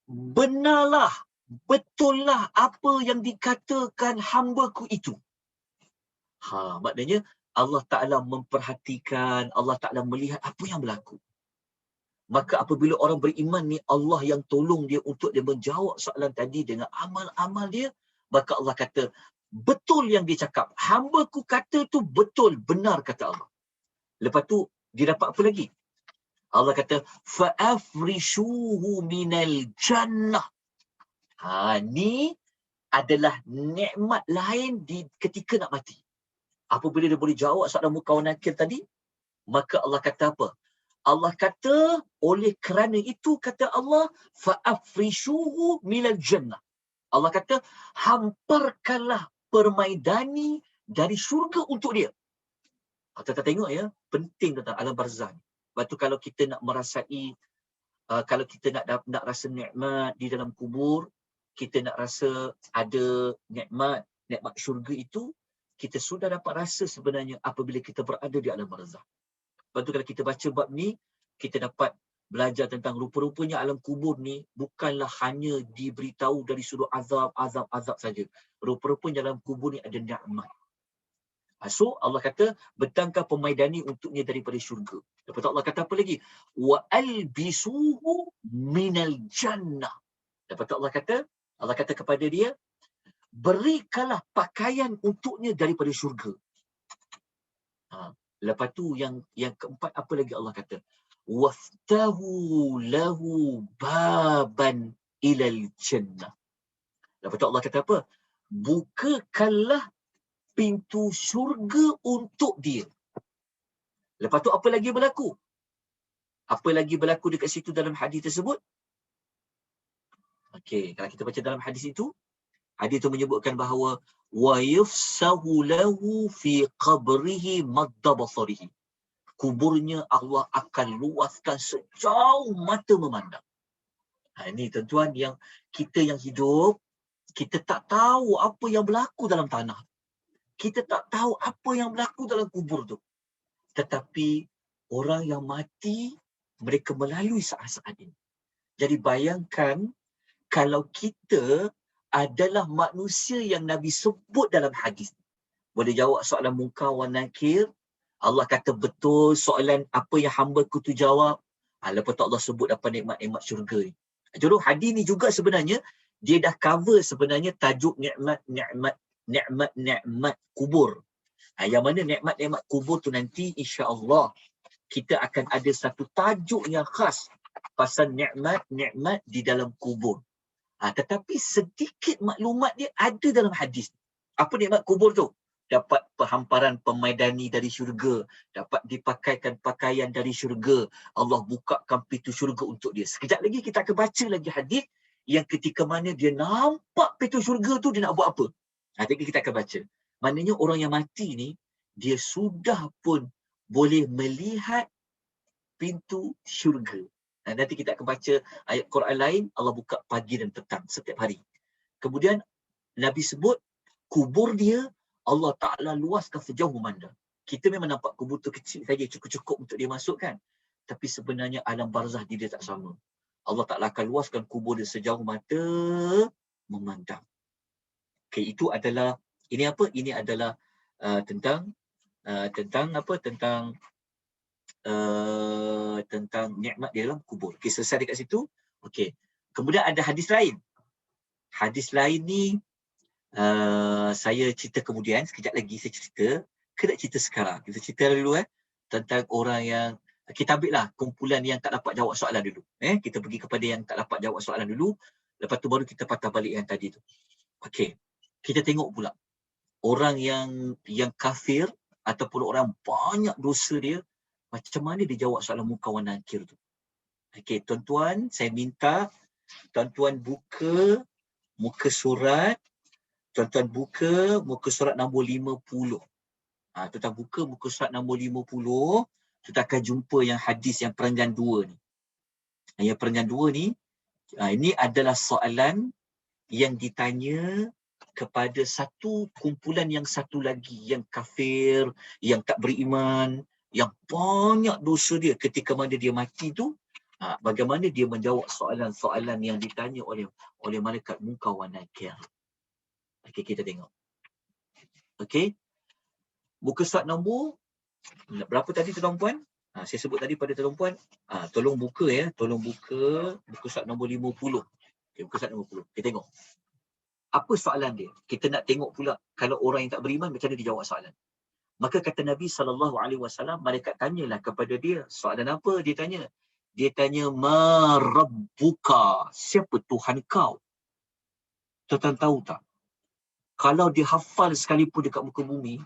Benarlah, betullah apa yang dikatakan hamba-Ku itu. Maknanya Allah Ta'ala memperhatikan, Allah Ta'ala melihat apa yang berlaku. Maka apabila orang beriman ni, Allah yang tolong dia untuk dia menjawab soalan tadi dengan amal-amal dia, maka Allah kata, betul yang dia cakap. Hamba-Ku kata tu betul, benar kata Allah. Lepas tu, dia dapat apa lagi? Allah kata, fa'afrishuhu minal jannah. Ni adalah nikmat lain ketika nak mati. Apabila dia boleh jawab soalan munkar wa nakir tadi, maka Allah kata apa? Allah kata, oleh kerana itu, kata Allah, fa'afrishuhu minal jannah. Allah kata, hamparkanlah permaidani dari syurga untuk dia. Kita tengok ya, penting tentang alam barzah. Lepas tu kalau kita nak merasai, kalau kita nak rasa nikmat di dalam kubur, kita nak rasa ada nikmat syurga itu, kita sudah dapat rasa sebenarnya apabila kita berada di alam barzah. Lepas tu kalau kita baca bab ni, kita dapat belajar tentang rupa-rupanya alam kubur ni bukanlah hanya diberitahu dari sudut azab saja. Rupa-rupanya dalam kubur ni ada nikmat. So Allah kata, betangkah pemaidani untuknya daripada syurga. Lepas tu Allah kata apa lagi? Wa albisuhu minal jannah. Lepas tu Allah kata kepada dia, berikanlah pakaian untuknya daripada syurga. Lepas tu yang keempat apa lagi Allah kata? Waftahu lahu baban ilal jannah. Lepas tu Allah kata apa? Bukakanlah pintu syurga untuk dia. Lepas tu apa lagi berlaku? Apa lagi berlaku dekat situ dalam hadis tersebut? Okey, kalau kita baca dalam hadis itu, hadis itu menyebutkan bahawa wa yufsahu lahu fi qabrihi madda basarihi. Kuburnya Allah akan luaskan sejauh mata memandang. Ini tuan-tuan yang kita yang hidup, kita tak tahu apa yang berlaku dalam tanah. Kita tak tahu apa yang berlaku dalam kubur tu. Tetapi orang yang mati, mereka melalui saat-saat ini. Jadi bayangkan kalau kita adalah manusia yang Nabi sebut dalam hadis. Boleh jawab soalan munkar wa nakir. Allah kata betul soalan apa yang hamba ku tu jawab. Lepas tu Allah sebut apa nikmat-nikmat syurga ni. Jadi hadis ni juga sebenarnya dia dah cover sebenarnya tajuk nikmat kubur. Yang mana nikmat-nikmat kubur tu nanti insya-Allah kita akan ada satu tajuk yang khas pasal nikmat di dalam kubur. Tetapi sedikit maklumat dia ada dalam hadis. Apa nikmat kubur tu? Dapat pehamparan pemaidani dari syurga, dapat dipakaikan pakaian dari syurga, Allah bukakan pintu syurga untuk dia. Sekejap lagi kita akan baca lagi hadis yang ketika mana dia nampak pintu syurga tu, dia nak buat apa? Jadi kita akan baca. Maknanya orang yang mati ni, dia sudah pun boleh melihat pintu syurga. Nanti kita akan baca ayat Quran lain, Allah buka pagi dan petang setiap hari. Kemudian Nabi sebut kubur dia Allah Ta'ala luaskan sejauh memandang. Kita memang nampak kubur tu kecil saja, cukup-cukup untuk dia masuk kan. Tapi sebenarnya alam barzah dia tak sama. Allah Ta'ala akan luaskan kubur dia sejauh mata memandang. Okay, itu adalah, ini apa? Ini adalah tentang nikmat di dalam kubur. Okey, selesai dekat situ. Okey. Kemudian ada hadis lain. Hadis lain ni saya cerita kemudian, sekejap lagi saya cerita. Kita cerita sekarang. Kita cerita dulu tentang orang yang kita ambil lah kumpulan yang tak dapat jawab soalan dulu. Kita pergi kepada yang tak dapat jawab soalan dulu. Lepas tu baru kita patah balik yang tadi tu. Okey. Kita tengok pula orang yang kafir ataupun orang banyak dosa dia, macam mana dia jawab soalan munkar wa nakir tu. Okey, tuan-tuan, saya minta tuan-tuan buka muka surat. Tuan-tuan buka muka surat nombor 50. Tuan-tuan buka muka surat nombor 50. Kita akan jumpa yang hadis yang perenggan 2 ni. Yang perenggan 2 ni, ini adalah soalan yang ditanya kepada satu kumpulan yang satu lagi, yang kafir, yang tak beriman, yang banyak dosa dia ketika mana dia mati tu. Bagaimana dia menjawab soalan-soalan yang ditanya oleh malaikat munkar wa nakir. Okey, kita tengok. Okey. Muka surat nombor berapa tadi tuan-puan? Saya sebut tadi pada tuan-puan. Tolong buka Tolong buka muka surat nombor 50. Okey, muka surat nombor 50. Kita tengok. Apa soalan dia? Kita nak tengok pula kalau orang yang tak beriman macam mana dia jawab soalan. Maka kata Nabi SAW, malaikat tanyalah kepada dia. Soalan apa dia tanya? Dia tanya, ma rabbuka? Siapa Tuhan kau? Tuan-tuan tahu tak? Kalau dia hafal sekalipun dekat muka bumi,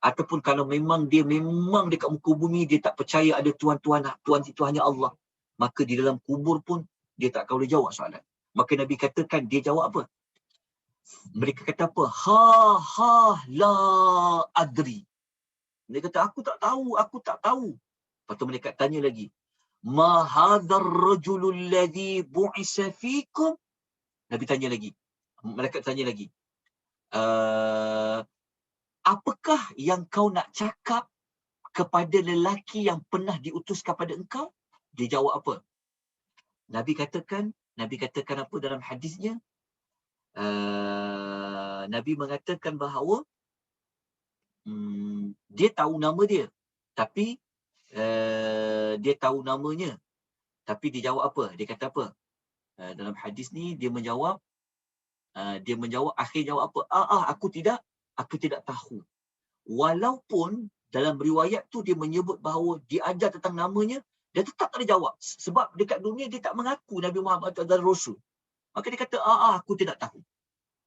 ataupun kalau memang dekat muka bumi, dia tak percaya ada Tuhan itu hanya Allah, maka di dalam kubur pun dia tak boleh jawab soalan. Maka Nabi katakan, dia jawab apa? Mereka kata apa? Ha la adri. Mereka kata aku tak tahu. Lepas tu mereka tanya lagi, ma hadzal rajulul ladzi bu'isa fikum? Nabi tanya lagi. Mereka tanya lagi, apakah yang kau nak cakap kepada lelaki yang pernah diutus kepada engkau? Dia jawab apa? Nabi katakan apa dalam hadisnya? Nabi mengatakan bahawa dia tahu nama dia, tapi dia tahu namanya, tapi dia jawab apa? Dia kata apa? Dalam hadis ni dia menjawab, akhir jawab apa? Aku tidak tahu. Walaupun dalam riwayat tu dia menyebut bahawa dia ajar tentang namanya, dia tetap tak ada jawab. Sebab dekat dunia dia tak mengaku Nabi Muhammad itu adalah Rasul. Maka dia kata, aku tidak tahu.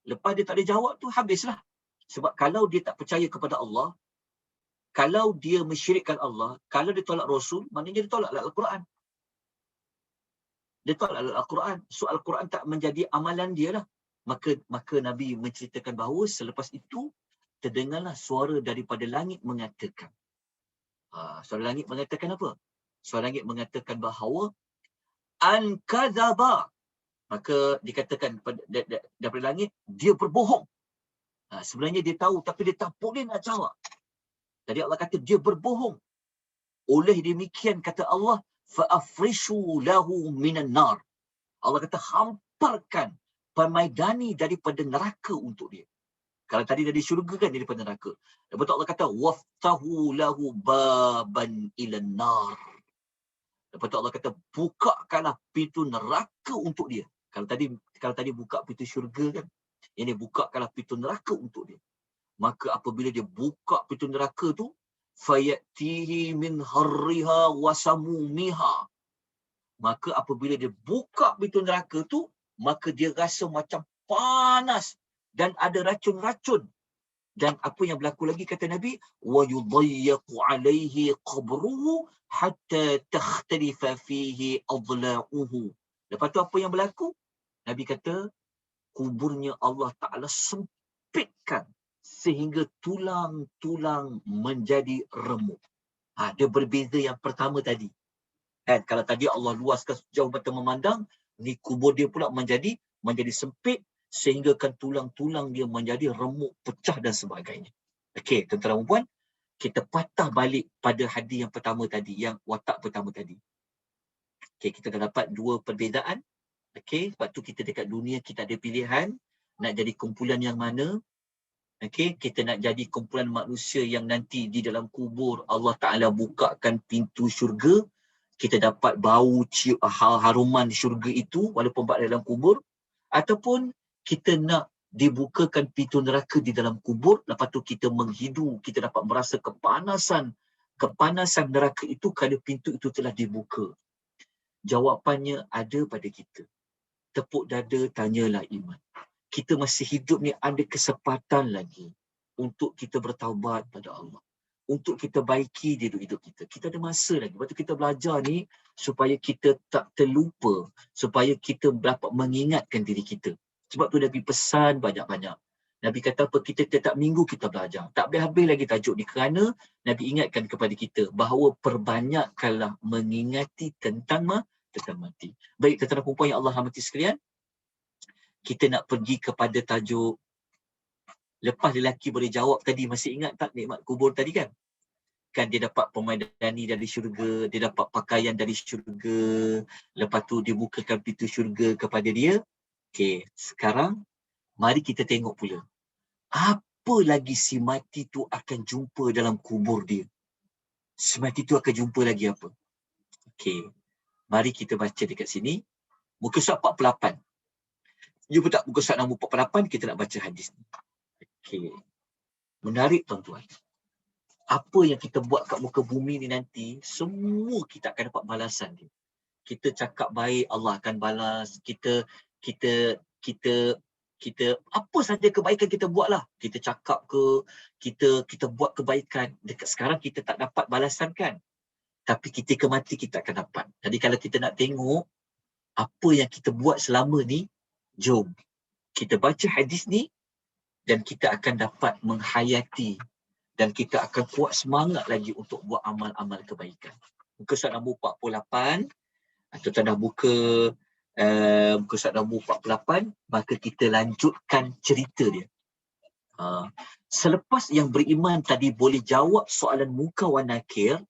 Lepas dia tak ada jawab tu, habislah. Sebab kalau dia tak percaya kepada Allah, kalau dia mensyirikkan Allah, kalau dia tolak Rasul, maknanya dia tolak Al-Quran. Dia tolak Al-Quran. So Al-Quran tak menjadi amalan dia lah. Maka Nabi menceritakan bahawa selepas itu, terdengarlah suara daripada langit mengatakan. Suara langit mengatakan apa? Suara langit mengatakan bahawa an-kadzaba. Maka dikatakan daripada langit, dia berbohong. Sebenarnya dia tahu tapi dia tak boleh nak jawab. Jadi Allah kata dia berbohong. Oleh demikian kata Allah, fa'afrishu lahu minan nar. Allah kata hamparkan, permaidani daripada neraka untuk dia. Kalau tadi dari syurga kan dia daripada neraka. Lepas tu Allah kata waftahu lahu baban ilan nar. Lepas tu Allah kata bukakanlah pintu neraka untuk dia. Kalau tadi buka pintu syurga kan. Ini bukakanlah pintu neraka untuk dia. Maka apabila dia buka pintu neraka tu, fayatihi min harriha wa samumiha. Maka apabila dia buka pintu neraka tu, maka dia rasa macam panas dan ada racun-racun. Dan apa yang berlaku lagi kata Nabi, wa yudayyaqu alaihi qabruhu hatta takhtalifa fihi adla'uhu. Lepas tu apa yang berlaku? Nabi kata kuburnya Allah Taala sempitkan sehingga tulang-tulang menjadi remuk. Dia berbeza yang pertama tadi. Kan kalau tadi Allah luaskan jauh mata memandang, ni kubur dia pula menjadi sempit sehingga kan tulang-tulang dia menjadi remuk, pecah dan sebagainya. Okey, tuan-tuan dan puan, kita patah balik pada hadis yang pertama tadi, yang watak pertama tadi. Okey, kita dah dapat dua perbezaan. Okey, sebab tu kita dekat dunia kita ada pilihan nak jadi kumpulan yang mana. Okey, kita nak jadi kumpulan manusia yang nanti di dalam kubur Allah Taala bukakan pintu syurga, kita dapat bau haruman syurga itu walaupun berada dalam kubur, ataupun kita nak dibukakan pintu neraka di dalam kubur, lepas tu kita menghidu, kita dapat merasa kepanasan neraka itu kerana pintu itu telah dibuka. Jawapannya ada pada kita. Tepuk dada, tanyalah iman. Kita masih hidup ni ada kesempatan lagi untuk kita bertaubat pada Allah. Untuk kita baiki dia hidup kita. Kita ada masa lagi. Lepas tu kita belajar ni supaya kita tak terlupa. Supaya kita dapat mengingatkan diri kita. Sebab tu Nabi pesan banyak-banyak. Nabi kata apa? Kita setiap minggu kita belajar. Tak habis-habis lagi tajuk ni. Kerana Nabi ingatkan kepada kita bahawa perbanyakkanlah mengingati tentang mati. Baik, tuan-tuan dan puan yang Allah rahmati sekalian. Kita nak pergi kepada tajuk lepas lelaki boleh jawab tadi. Masih ingat tak nikmat kubur tadi kan? Kan dia dapat permaidani dari syurga, dia dapat pakaian dari syurga, lepas tu dia bukakan pintu syurga kepada dia. Okey, sekarang mari kita tengok pula. Apa lagi si mati tu akan jumpa dalam kubur dia? Si mati tu akan jumpa lagi apa? Okey, mari kita baca dekat sini. Muka surat 48. Jumpa tak muka surat nombor 48, kita nak baca hadis ni. Okey. Menarik tuan-tuan. Apa yang kita buat kat muka bumi ni nanti, semua kita akan dapat balasan dia. Kita cakap baik, Allah akan balas. Kita apa saja kebaikan kita buatlah. Kita cakap ke, kita buat kebaikan. Dekat sekarang kita tak dapat balasan kan. Tapi ketika mati kita akan dapat. Jadi kalau kita nak tengok apa yang kita buat selama ni, jom kita baca hadis ni dan kita akan dapat menghayati dan kita akan kuat semangat lagi untuk buat amal-amal kebaikan. Muka surat nombor 48, tuan-tuan dah buka muka surat nombor 48, maka kita lanjutkan cerita dia. Selepas yang beriman tadi boleh jawab soalan Munkar wa Nakir,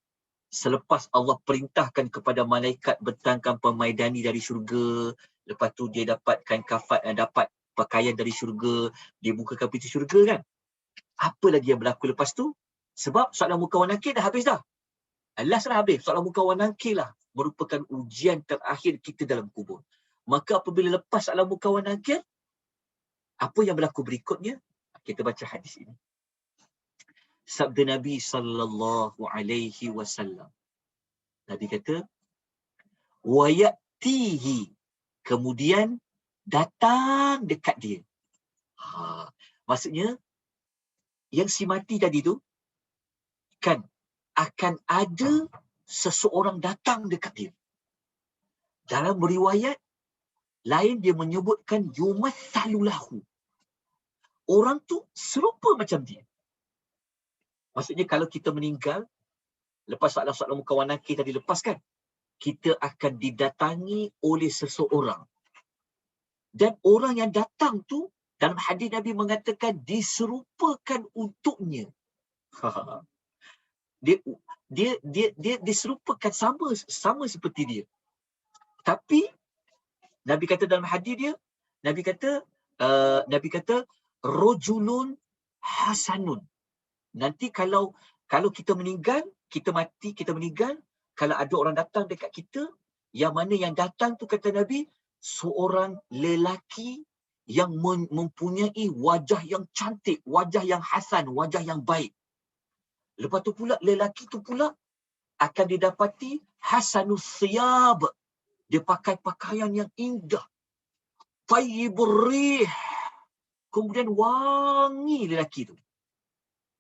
selepas Allah perintahkan kepada malaikat bentangkan permaidani dari syurga, lepas tu dia dapatkan kafan, dapat pakaian dari syurga, dia bukakan pintu syurga kan. Apa lagi yang berlaku lepas tu? Sebab soalan Munkar wa Nakir dah habis dah. Last dah habis. Soalan Munkar wa Nakir lah merupakan ujian terakhir kita dalam kubur. Maka apabila lepas alam munkar wa nakir, apa yang berlaku berikutnya? Kita baca hadis ini. Sabda Nabi sallallahu alaihi wasallam. Nabi kata, wa ya'tihi, kemudian datang dekat dia. Maksudnya yang si mati tadi tu kan akan ada seseorang datang dekat dia. Dalam riwayat lain dia menyebutkan yumathalu lahu. Orang tu serupa macam dia. Maksudnya kalau kita meninggal, lepas soalan-soalan munkar wa nakir tadi lepas kan, kita akan didatangi oleh seseorang. Dan orang yang datang tu, dalam hadis Nabi mengatakan diserupakan untuknya. Dia diserupakan sama seperti dia. Tapi Nabi kata dalam hadis dia, Nabi kata rajulun hasanun. Nanti kalau kita meninggal, kita mati, kita meninggal, kalau ada orang datang dekat kita, yang mana yang datang tu kata Nabi, seorang lelaki yang mempunyai wajah yang cantik, wajah yang hasan, wajah yang baik. Lepas tu pula lelaki tu pula akan didapati hasanus siyab. Dia pakai pakaian yang indah. Tayyibur rih. Kemudian wangi lelaki tu.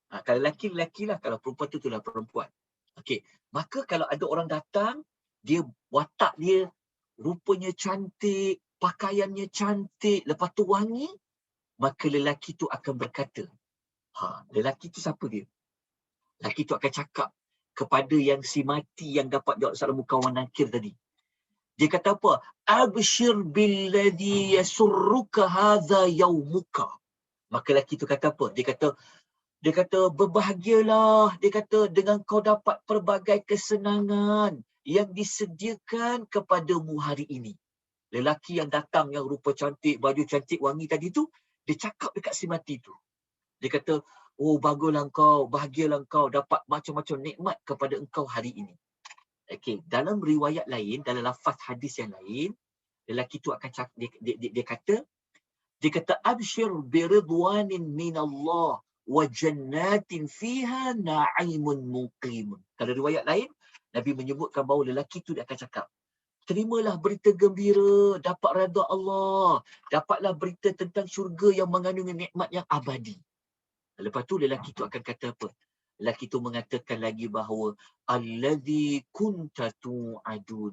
Kalau lelaki lah, kalau perempuan tu itulah perempuan. Okey, maka kalau ada orang datang, dia watak dia rupanya cantik, pakaiannya cantik, lepas tu wangi, maka lelaki tu akan berkata, lelaki tu siapa dia? Lelaki tu akan cakap kepada yang si mati yang dapat jawab soalan munkar wa nakir tadi. Dia kata apa? Abshir billadhi yasurruka hadza yaumuka. Maka lelaki tu kata apa? Dia kata berbahagialah. Dia kata dengan kau dapat pelbagai kesenangan yang disediakan kepadamu hari ini. Lelaki yang datang yang rupa cantik, baju cantik, wangi tadi tu, dia cakap dekat si mati tu. Dia kata, oh baguslah engkau, bahagialah engkau dapat macam-macam nikmat kepada engkau hari ini. Okey, dalam riwayat lain, dalam lafaz hadis yang lain, lelaki tu akan cakap, dia kata abshir biridwanin minallah wa jannatin fiha na'imun muqimun. Kalau riwayat lain, Nabi menyebutkan bahawa lelaki tu dia akan cakap, terimalah berita gembira, dapat redha Allah, dapatlah berita tentang syurga yang mengandungi nikmat yang abadi. Lepas tu lelaki tu akan kata apa? Lelaki tu mengatakan lagi bahawa allazi kunta tu'adun.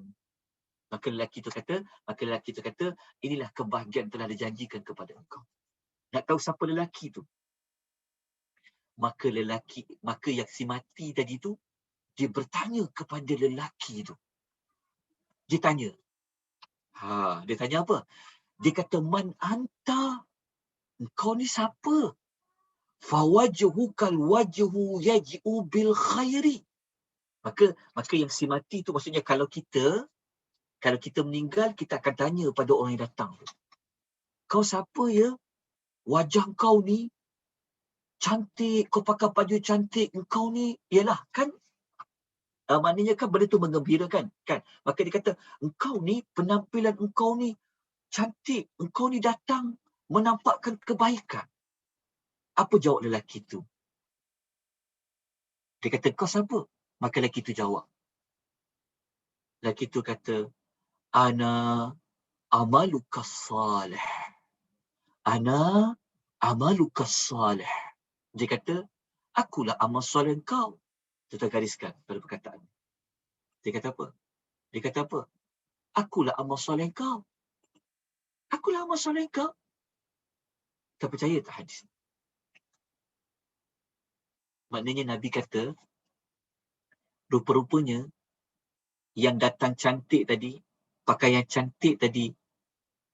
Maka lelaki tu kata, inilah kebahagiaan telah dijanjikan kepada engkau. Nak tahu siapa lelaki tu? Maka yang si mati tadi tu, dia bertanya kepada lelaki tu. Dia tanya. Dia tanya apa? Dia kata, man anta? Engkau ni siapa? Fawajhukal wajhu yaj'u bil khairi. Maka yang si mati tu maksudnya kalau kita meninggal, kita akan tanya pada orang yang datang. Kau siapa ya? Wajah kau ni cantik, kau pakai baju cantik, engkau ni, yalah kan? Maknanya kan benda tu menggembirakan, kan? Maka dia kata, engkau ni, penampilan engkau ni cantik, engkau ni datang menampakkan kebaikan. Apa jawab lelaki tu? Dia kata, kau siapa? Maka lelaki tu jawab. Lelaki tu kata, ana amalukas salih. Ana amalukas salih. Dia kata, akulah amal soleh kau. Kita gariskan pada perkataan. Dia kata apa? Akulah amal soleh kau. Akulah amal soleh kau. Tak percaya tak hadis? Maknanya Nabi kata, rupa-rupanya yang datang cantik tadi, pakaian cantik tadi,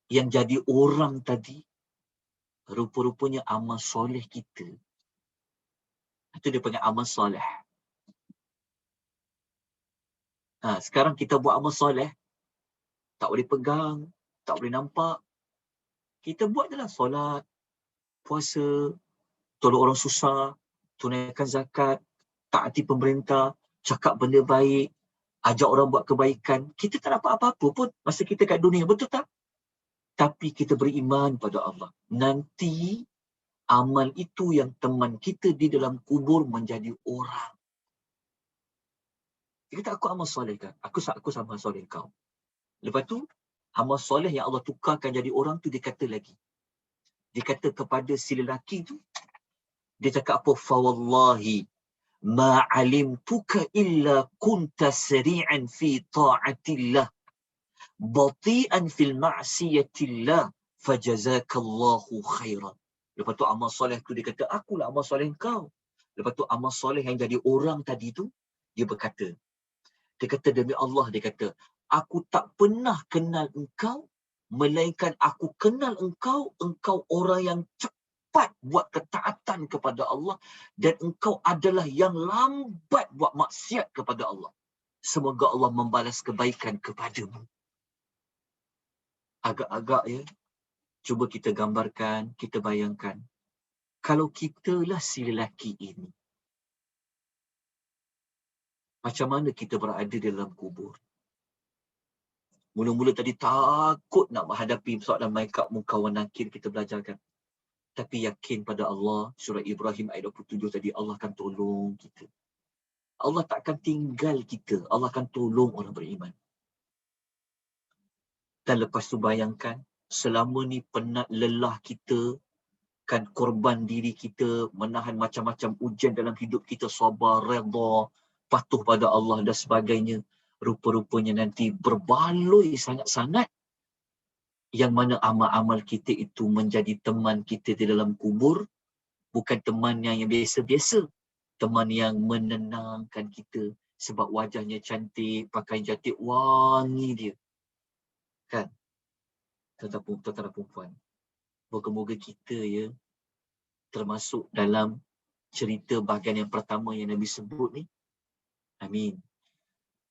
yang jadi orang tadi, rupa-rupanya amal soleh kita. Itu dia panggil amal soleh. Sekarang kita buat amal soleh, tak boleh pegang, tak boleh nampak. Kita buat je lah solat, puasa, tolong orang susah, tunaikan zakat, taati pemerintah, cakap benda baik, ajak orang buat kebaikan. Kita tak dapat apa-apa pun masa kita kat dunia, betul tak? Tapi kita beriman pada Allah. Nanti amal itu yang teman kita di dalam kubur menjadi orang. Dia kata, aku amal soleh kan? Aku sama soleh kau. Lepas tu, amal soleh yang Allah tukarkan jadi orang tu, dia kata lagi. Dia kata kepada si lelaki tu, dia cakap apa? Fawallahi ma alimtuka illa kunta sari'an fi ta'atillah bati'an fil ma'siyatillah fajazakallahu khairan. Lepas tu amal soleh tu dia kata, akulah amal soleh kau. Lepas tu amal soleh yang jadi orang tadi tu, dia berkata, dia kata demi Allah, dia kata, aku tak pernah kenal engkau, melainkan aku kenal engkau orang yang cepat buat ketaatan kepada Allah dan engkau adalah yang lambat buat maksiat kepada Allah. Semoga Allah membalas kebaikan kepadamu. Agak-agak ya, cuba kita gambarkan, kita bayangkan. Kalau kitalah si lelaki ini, macam mana kita berada dalam kubur? Mula-mula tadi takut nak menghadapi soalan Maikab Munkawan Nakir, kita belajarkan. Tapi yakin pada Allah, surah Ibrahim ayat 27 tadi, Allah akan tolong kita. Allah tak akan tinggal kita. Allah akan tolong orang beriman. Dan lepas tu bayangkan, selama ni penat lelah kita, kan korban diri kita, menahan macam-macam ujian dalam hidup kita, sabar, redha, patuh pada Allah dan sebagainya. Rupa-rupanya nanti berbaloi sangat-sangat yang mana amal-amal kita itu menjadi teman kita di dalam kubur, bukan teman yang biasa-biasa, teman yang menenangkan kita sebab wajahnya cantik, pakaian cantik, wangi dia. Kan? Tuan-tuan dan puan, moga-moga kita ya termasuk dalam cerita bahagian yang pertama yang Nabi sebut ni. Amin.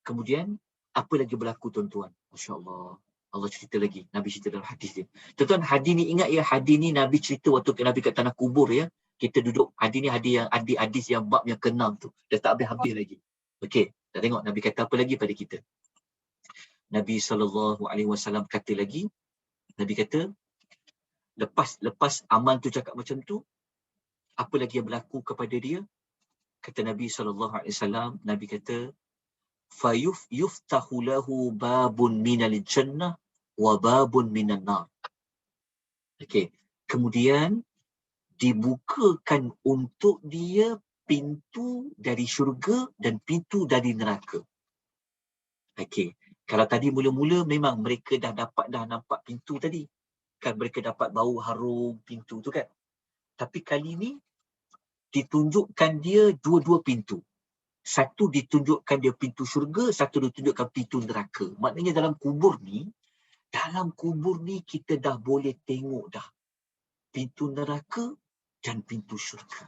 Kemudian, apa lagi berlaku tuan-tuan? Masya Allah. Allah cerita lagi. Nabi cerita dalam hadis dia. Tuan-tuan, hadis ni ingat ya, hadis ni Nabi cerita waktu Nabi kat tanah kubur ya. Kita duduk, hadis ni hadis yang bab yang ke-6 tu. Dah tak habis lagi. Okey, dah tengok Nabi kata apa lagi pada kita. Nabi SAW kata lagi, Nabi kata, lepas amal tu cakap macam tu, apa lagi yang berlaku kepada dia? Kata Nabi SAW, Nabi kata, yuftahu lahu babun minal jannah wa babun minan nar. Okey, kemudian dibukakan untuk dia pintu dari syurga dan pintu dari neraka. Okey, kalau tadi mula-mula memang mereka dah nampak pintu tadi. Kan mereka dapat bau harum pintu tu kan. Tapi kali ni ditunjukkan dia dua-dua pintu. Satu ditunjukkan dia pintu syurga, satu ditunjukkan pintu neraka. Maknanya dalam kubur ni kita dah boleh tengok dah pintu neraka dan pintu syurga.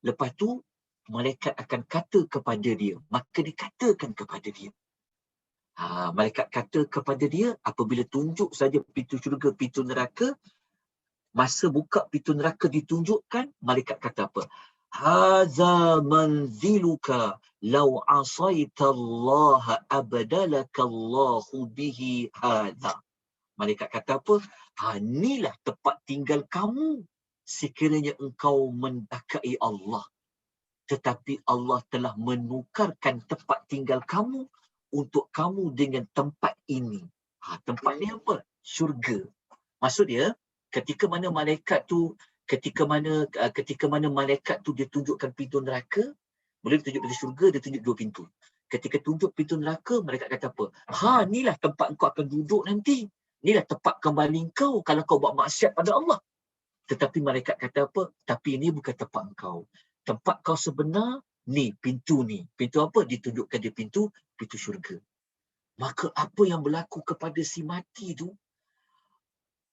Lepas tu, malaikat akan kata kepada dia, maka dikatakan kepada dia. Malaikat kata kepada dia, apabila tunjuk saja pintu syurga, pintu neraka, masa buka pintu neraka ditunjukkan, malaikat kata apa? Haza manziluka law asaita Allah abdalaka Allahu bihi hadza. Malaikat kata apa? Inilah tempat tinggal kamu sekiranya engkau mendakai Allah. Tetapi Allah telah menukarkan tempat tinggal kamu untuk kamu dengan tempat ini. Tempat ni apa? Syurga. Maksud dia, ketika mana malaikat tu dia tunjukkan pintu neraka, boleh tunjuk pintu syurga, dia tunjuk dua pintu. Ketika tunjuk pintu neraka, malaikat kata apa? Inilah tempat engkau akan duduk nanti. Inilah tempat kembali engkau kalau kau buat maksiat pada Allah. Tetapi malaikat kata apa? Tapi ini bukan tempat engkau. Tempat kau sebenar, ni, pintu ni. Pintu apa? Ditunjukkan dia pintu syurga. Maka apa yang berlaku kepada si mati tu,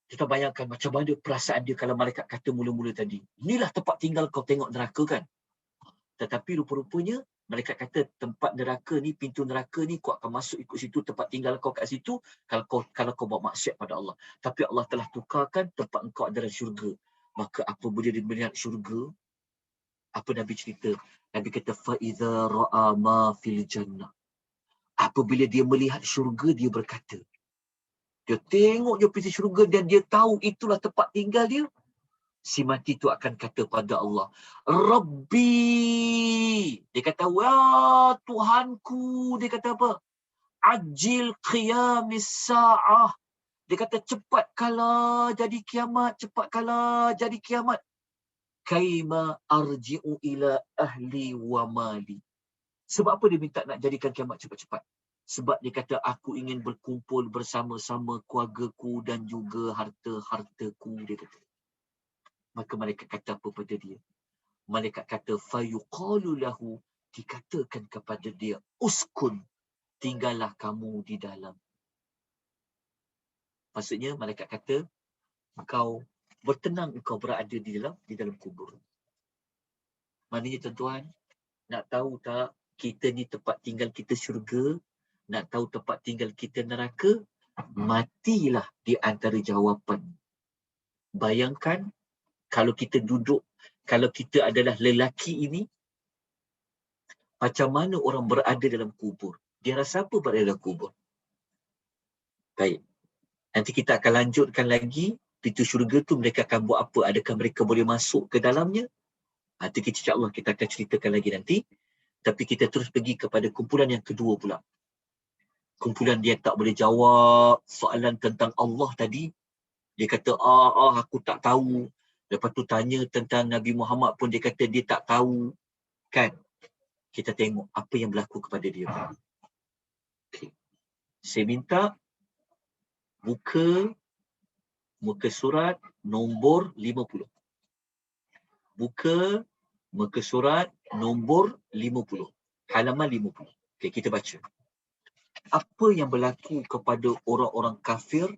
kita bayangkan macam mana perasaan dia kalau malaikat kata mula-mula tadi. Inilah tempat tinggal kau, tengok neraka kan. Tetapi rupa-rupanya, malaikat kata tempat neraka ni, pintu neraka ni, kau akan masuk ikut situ, tempat tinggal kau kat situ, kalau kau buat maksiat pada Allah. Tapi Allah telah tukarkan tempat engkau adalah syurga. Maka apabila dia melihat syurga, apa Nabi cerita? Nabi kata, فَإِذَا رَأَى مَا فِي الْجَنَّةِ. Apabila dia melihat syurga, dia berkata, Dia tengok je pintu syurga dan dia tahu itulah tempat tinggal dia. Si mati tu akan kata pada Allah, Rabbi. Dia kata, wah Tuhanku. Dia kata apa? Ajil qiyamis sa'ah. Dia kata, cepatkanlah jadi kiamat. Cepatkanlah jadi kiamat. Kaima arji'u ila ahli wa mali. Sebab apa dia minta nak jadikan kiamat cepat-cepat? Sebab dia kata, aku ingin berkumpul bersama-sama keluargaku dan juga harta-hartaku. Dia kata. Maka malaikat kata apa pada dia? Malaikat kata, fayuqalu lahu, dikatakan kepada dia, uskun, tinggallah kamu di dalam. Maksudnya malaikat kata, engkau bertenang, engkau berada di dalam kubur. Maknanya tuan-tuan, nak tahu tak kita ni tempat tinggal kita syurga, nak tahu tempat tinggal kita neraka, matilah di antara jawapan. Bayangkan kalau kita duduk, kalau kita adalah lelaki ini, macam mana orang berada dalam kubur? Dia rasa apa berada dalam kubur? Baik. Nanti kita akan lanjutkan lagi, pintu syurga tu mereka akan buat apa? Adakah mereka boleh masuk ke dalamnya? Nanti insya-Allah kita akan ceritakan lagi nanti. Tapi kita terus pergi kepada kumpulan yang kedua pula. Kumpulan dia tak boleh jawab soalan tentang Allah tadi. Dia kata, aku tak tahu. Lepas tu tanya tentang Nabi Muhammad pun dia kata dia tak tahu. Kan? Kita tengok apa yang berlaku kepada dia. Okay. Saya minta buka muka surat nombor 50. Buka muka surat nombor 50. Halaman 50. Okay, kita baca. Apa yang berlaku kepada orang-orang kafir,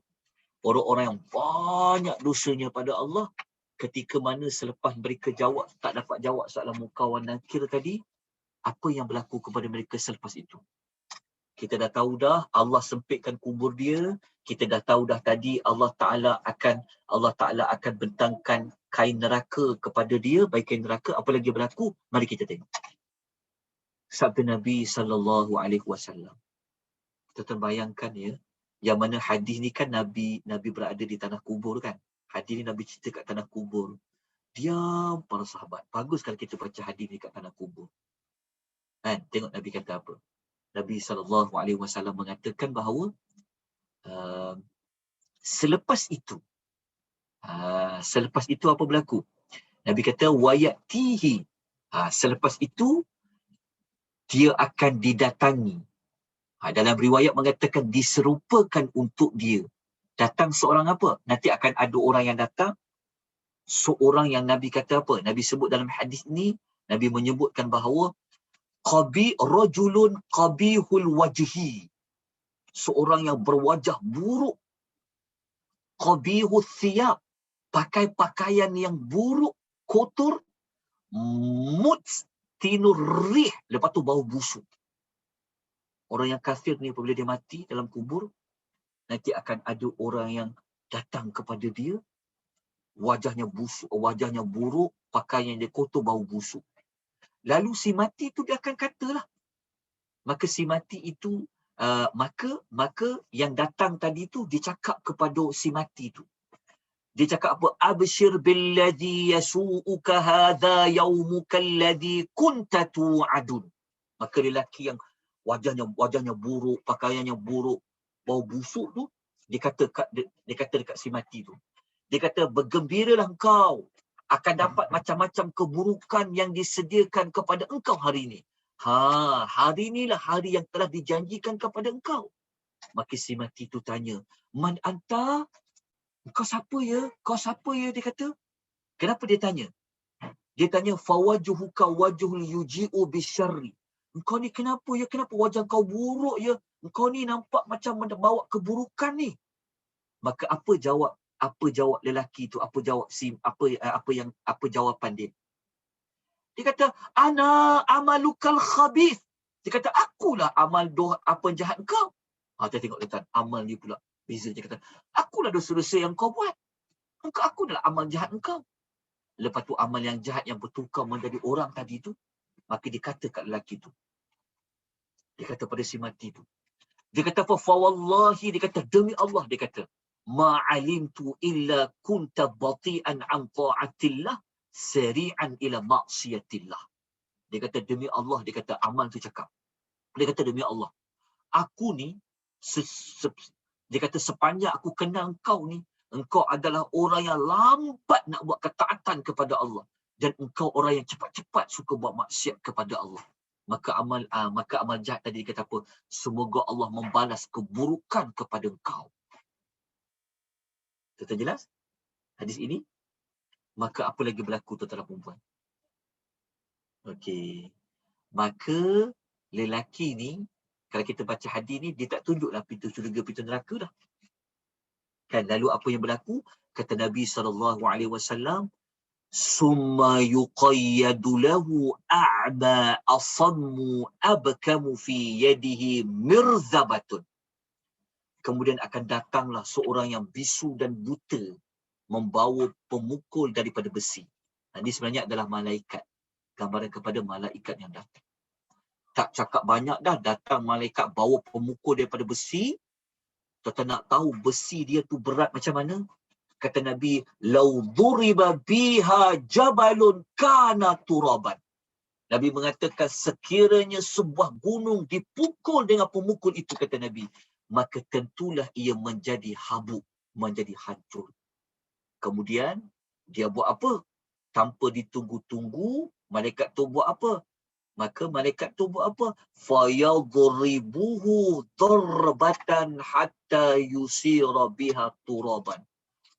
orang-orang yang banyak dosanya pada Allah, ketika mana selepas mereka tak dapat jawab soalan Munkar wan Nakir tadi, apa yang berlaku kepada mereka selepas itu? Kita dah tahu dah Allah sempitkan kubur dia. Kita dah tahu dah tadi Allah Ta'ala akan bentangkan kain neraka kepada dia, baik kain neraka. Apa lagi berlaku? Mari kita tengok. Sabda Nabi sallallahu alaihi wasallam. Kita bayangkan ya, yang mana hadis ni kan Nabi berada di tanah kubur kan. Hadis ni Nabi cerita kat tanah kubur. Diam para sahabat. Bagus kalau kita baca hadis ni kat tanah kubur. Kan? Tengok Nabi kata apa. Nabi SAW mengatakan bahawa selepas itu apa berlaku? Nabi kata wayatihi. Selepas itu dia akan didatangi. Dalam riwayat mengatakan diserupakan untuk dia. Datang seorang apa? Nanti akan ada orang yang datang. Seorang yang Nabi kata apa? Nabi sebut dalam hadis ni, Nabi menyebutkan bahawa rajulun qabihul wajhi. Seorang yang berwajah buruk. Qabihul thiyab. Pakai pakaian yang buruk, kotor. Mutstinur rih. Lepas tu bau busuk. Orang yang kafir ni apabila dia mati dalam kubur, nanti akan ada orang yang datang kepada dia. Wajahnya busuk, wajahnya buruk, pakaian dia kotor, bau busuk. Lalu si mati tu dia akan katalah. Maka si mati itu, maka yang datang tadi tu dia cakap kepada si mati tu. Dia cakap apa? Abshir billadhi yasu'uka hadha yawmuka alladhi kunta tu'adun. Maka lelaki yang wajahnya buruk, pakaiannya buruk, bau busuk tu, dia kata dekat si mati tu. Dia kata, bergembiralah engkau akan dapat macam-macam keburukan yang disediakan kepada engkau hari ini. Hari inilah hari yang telah dijanjikan kepada engkau. Maka si mati tu tanya, man anta? Kau siapa ya? Kau siapa ya? Dia kata. Kenapa dia tanya? Dia tanya, fawajuhuka wajhul yuji'u bisyarri. Engkau ni kenapa ya? Kenapa wajah kau buruk ya? Engkau ni nampak macam bawa keburukan ni. Maka apa jawab lelaki tu? Apa jawapan dia? Dia kata, ana amalukal khabith. Dia kata, akulah amal apa jahat kau. Kita tengok tuan, amal ni pula beza. Dia kata, akulah dosa-dosa yang kau buat. Aku adalah amal jahat engkau. Lepas tu amal yang jahat yang bertukar menjadi orang tadi tu, maka dia kata kat lelaki tu. Dia kata pada si mati tu, Dia kata apa? Fawallahi, dia kata demi Allah, dia kata ma'alimtu illa kunta bati'an an ta'atillah sari'an ila maksiatillah. Dia kata demi Allah, dia kata amal tu cakap. Dia kata demi Allah, aku ni dia kata sepanjang aku kenal engkau adalah orang yang lambat nak buat ketaatan kepada Allah dan engkau orang yang cepat-cepat suka buat maksiat kepada Allah. Maka amal jahat tadi dia kata apa? Semoga Allah membalas keburukan kepada engkau. Tuan jelas? Hadis ini. Maka apa lagi berlaku tuan-tuan dan puan-puan? Okey. Maka lelaki ni, kalau kita baca hadis ni, dia tak tunjuklah pintu syurga, pintu neraka dah. Kan, lalu apa yang berlaku? Kata Nabi SAW, summa yuqayyadu lahu a'ma asammu abkamu fi yadihi mirzabatun. Kemudian akan datanglah seorang yang bisu dan buta membawa pemukul daripada besi. Ini sebenarnya adalah malaikat. Gambaran kepada malaikat yang datang. Tak cakap banyak dah, datang malaikat bawa pemukul daripada besi. Tuan nak tahu besi dia tu berat macam mana? Kata Nabi, lau duriba biha jabalun kana turaban. Nabi mengatakan sekiranya sebuah gunung dipukul dengan pemukul itu, kata Nabi, maka tentulah ia menjadi habuk, menjadi hancur. Kemudian dia buat apa? Tanpa ditunggu-tunggu, malaikat tu buat apa? Maka malaikat tu buat apa? Fayadribuhu darbatan hatta yusira biha turaban.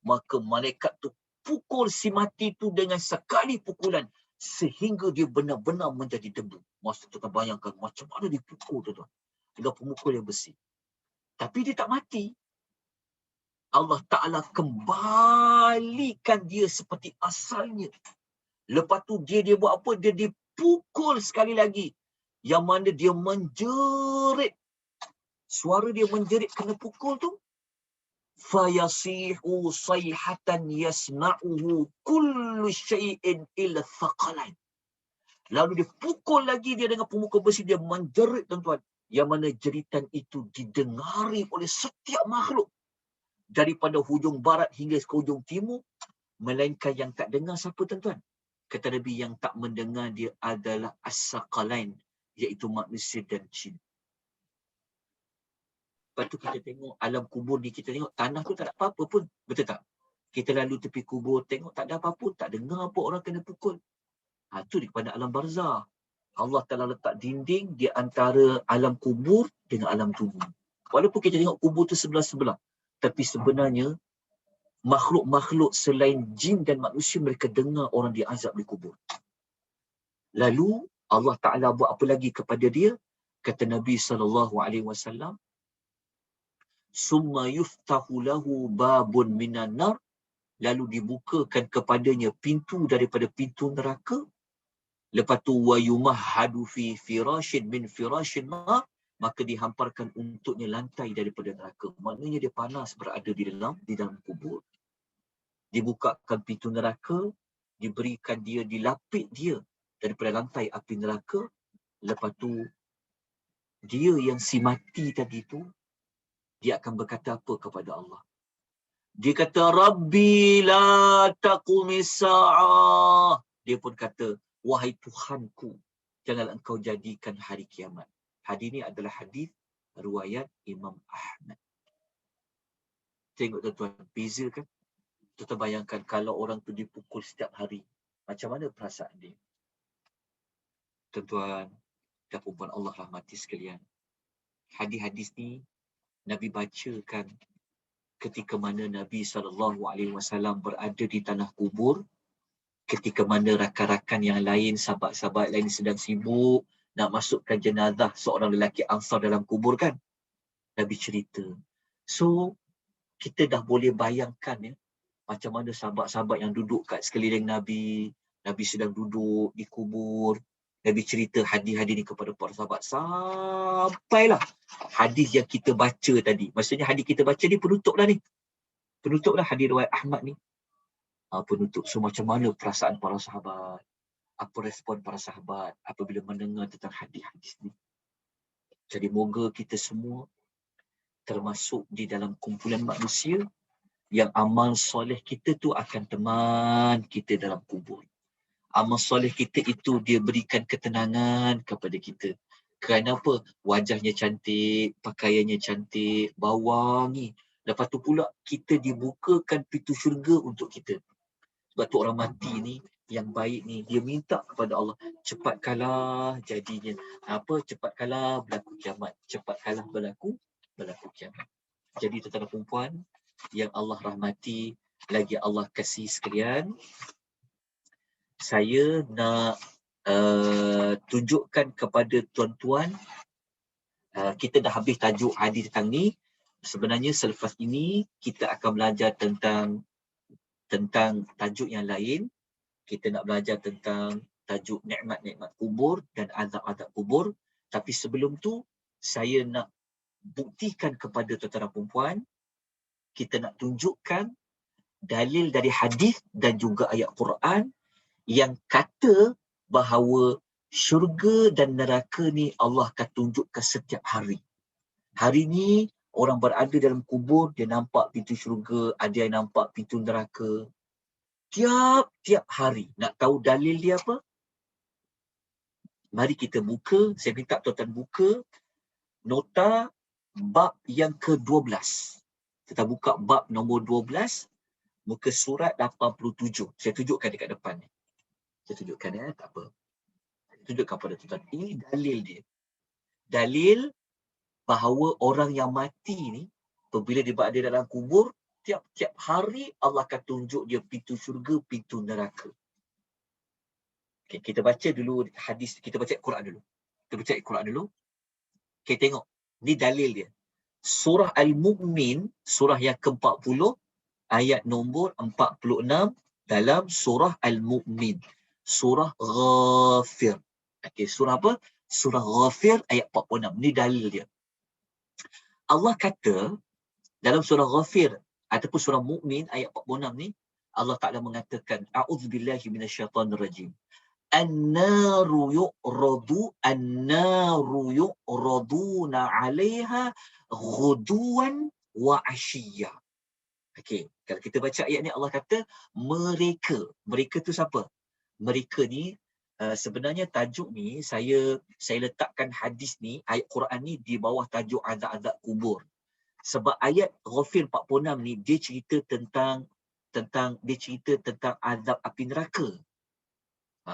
Maka malaikat tu pukul si mati tu dengan sekali pukulan sehingga dia benar-benar menjadi debu. Maksud kita bayangkan macam mana dipukul tu. Dengan pemukul yang besi. Tapi dia tak mati. Allah Ta'ala kembalikan dia seperti asalnya. Lepas tu dia buat apa? Dia dipukul sekali lagi. Yang mana dia menjerit. Suara dia menjerit kena pukul tu. Fayasihu sayhatan yasma'uhu kullu syai'in illa thaqalain. Lalu dia pukul lagi dia dengan pemukul besi. Dia menjerit, tuan-tuan. Yang mana jeritan itu didengari oleh setiap makhluk. Daripada hujung barat hingga ke hujung timur. Melainkan yang tak dengar siapa, tuan-tuan? Kata Nabi, yang tak mendengar dia adalah as-saqalain, iaitu manusia dan jin. Lepas tu kita tengok alam kubur ni, kita tengok tanah tu tak ada apa-apa pun. Betul tak? Kita lalu tepi kubur, tengok tak ada apa-apa, tak dengar apa orang kena pukul. Tu di kepada alam barzah. Allah telah letak dinding di antara alam kubur dengan alam tubuh. Walaupun kita tengok kubur tu sebelah-sebelah, tapi sebenarnya makhluk-makhluk selain jin dan manusia, mereka dengar orang diazab di kubur. Lalu Allah Ta'ala buat apa lagi kepada dia? Kata Nabi SAW, summa yuftahu lahu babun minan nar, lalu dibukakan kepadanya pintu daripada pintu neraka. Lepas tu wa yumahhadu fi firashin min firashin nar, maka dihamparkan untuknya lantai daripada neraka. Maknanya dia panas berada di dalam kubur. Dibukakan pintu neraka, diberikan dia, dilapik dia daripada lantai api neraka. Lepas tu dia yang si mati tadi tu, dia akan berkata apa kepada Allah? Dia kata, Rabbi la taqumis sa'ah. Dia pun kata, wahai Tuhanku, janganlah engkau jadikan hari kiamat. Hadis ini adalah hadis riwayat Imam Ahmad. Tengok tuan-tuan, beza kan? Tuan-tuan bayangkan kalau orang tu dipukul setiap hari, macam mana perasaan dia? Tuan-tuan dan puan Allah rahmati sekalian, hadis-hadis ni Nabi bacakan ketika mana Nabi SAW berada di tanah kubur, ketika mana rakan-rakan yang lain, sahabat-sahabat lain sedang sibuk nak masukkan jenazah seorang lelaki Ansar dalam kubur kan. Nabi cerita. So, kita dah boleh bayangkan ya, macam mana sahabat-sahabat yang duduk kat sekeliling Nabi. Nabi sedang duduk di kubur. Nabi cerita hadis-hadis ni kepada para sahabat. Sampailah hadis yang kita baca tadi. Maksudnya hadis kita baca ni penutup dah ni. Penutup dah hadis riwayat Ahmad ni. Penutup. So macam mana perasaan para sahabat? Apa respon para sahabat apabila mendengar tentang hadis-hadis ni? Jadi moga kita semua termasuk di dalam kumpulan manusia yang amal soleh kita tu akan teman kita dalam kubur. Amal soleh kita itu dia berikan ketenangan kepada kita. Kerana apa? Wajahnya cantik, pakaiannya cantik, bau wangi. Lepas tu pula kita dibukakan pintu syurga untuk kita. Sebab tu orang mati ni, yang baik ni, dia minta kepada Allah, cepatkanlah jadinya. Cepatkanlah berlaku kiamat. Cepatkanlah berlaku kiamat. Jadi tuan-tuan dan perempuan yang Allah rahmati, lagi Allah kasih sekalian, saya nak tunjukkan kepada tuan-tuan, kita dah habis tajuk hadis tentang ni. Sebenarnya selepas ini kita akan belajar tentang tajuk yang lain. Kita nak belajar tentang tajuk nikmat-nikmat kubur dan azab-azab kubur. Tapi sebelum tu, saya nak buktikan kepada tuan-tuan dan perempuan, kita nak tunjukkan dalil dari hadis dan juga ayat Quran yang kata bahawa syurga dan neraka ni Allah akan tunjukkan setiap hari. Hari ni orang berada dalam kubur, dia nampak pintu syurga, ada yang nampak pintu neraka. Tiap-tiap hari. Nak tahu dalil dia apa? Mari kita buka, saya minta tuan-tuan buka nota bab yang ke-12. Kita buka bab nombor 12, muka surat 87. Saya tunjukkan dekat depan ni. Saya tunjukkan tak apa. Saya tunjukkan pada tuan-tuan. Ini dalil dia. Dalil bahawa orang yang mati ni, apabila dia berada dalam kubur, tiap-tiap hari Allah akan tunjuk dia pintu syurga, pintu neraka. Okay, kita baca dulu hadis, kita baca Quran dulu. Kita baca Quran dulu. Okay, tengok. Ni dalil dia. Surah Al-Mu'min, surah yang ke-40, ayat nombor 46 dalam surah Al-Mu'min. Surah Ghafir. Okay, surah apa? Surah Ghafir ayat 46. Ni dalil dia. Allah kata dalam surah Ghafir ataupun surah Mu'min ayat 46 ni, Allah Ta'ala mengatakan, A'udzubillahi minasyaitanirrajim. An-naru yu'raduna 'alaiha ghuduwan wa 'ashiyya. Okey, kalau kita baca ayat ni, Allah kata mereka tu siapa? Mereka ni sebenarnya tajuk ni saya letakkan hadis ni, ayat Quran ni di bawah tajuk azab-azab kubur. Sebab ayat Ghafir 46 ni dia cerita tentang azab api neraka.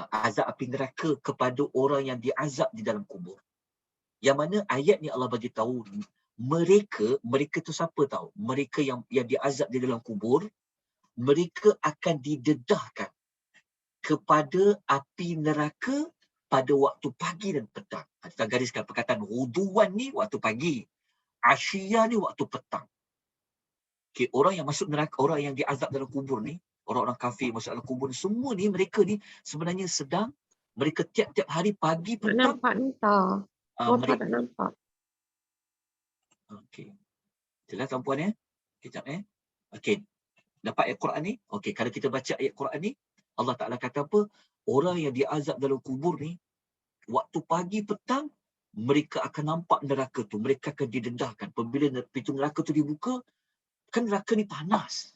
Azab api neraka kepada orang yang diazab di dalam kubur. Yang mana ayat ni Allah bagi tahu mereka tu siapa tahu? Mereka yang diazab di dalam kubur, mereka akan didedahkan kepada api neraka pada waktu pagi dan petang. Kita gariskan perkataan ghuduwan ni waktu pagi, asyiyah ni waktu petang. Okay, orang yang masuk neraka, orang yang diazab dalam kubur ni, orang-orang kafir masuk dalam kubur ni, semua ni mereka ni sebenarnya mereka tiap-tiap hari pagi petang. Tak nampak ni tak? Mereka tak nampak. Okey. Jelas tuan-puan Kejap Okey. Dapat ayat Quran ni? Okey, kalau kita baca ayat Quran ni, Allah Ta'ala kata apa? Orang yang diazab dalam kubur ni, waktu pagi petang, mereka akan nampak neraka tu. Mereka akan didedahkan. Apabila pintu neraka tu dibuka, kan neraka ni panas.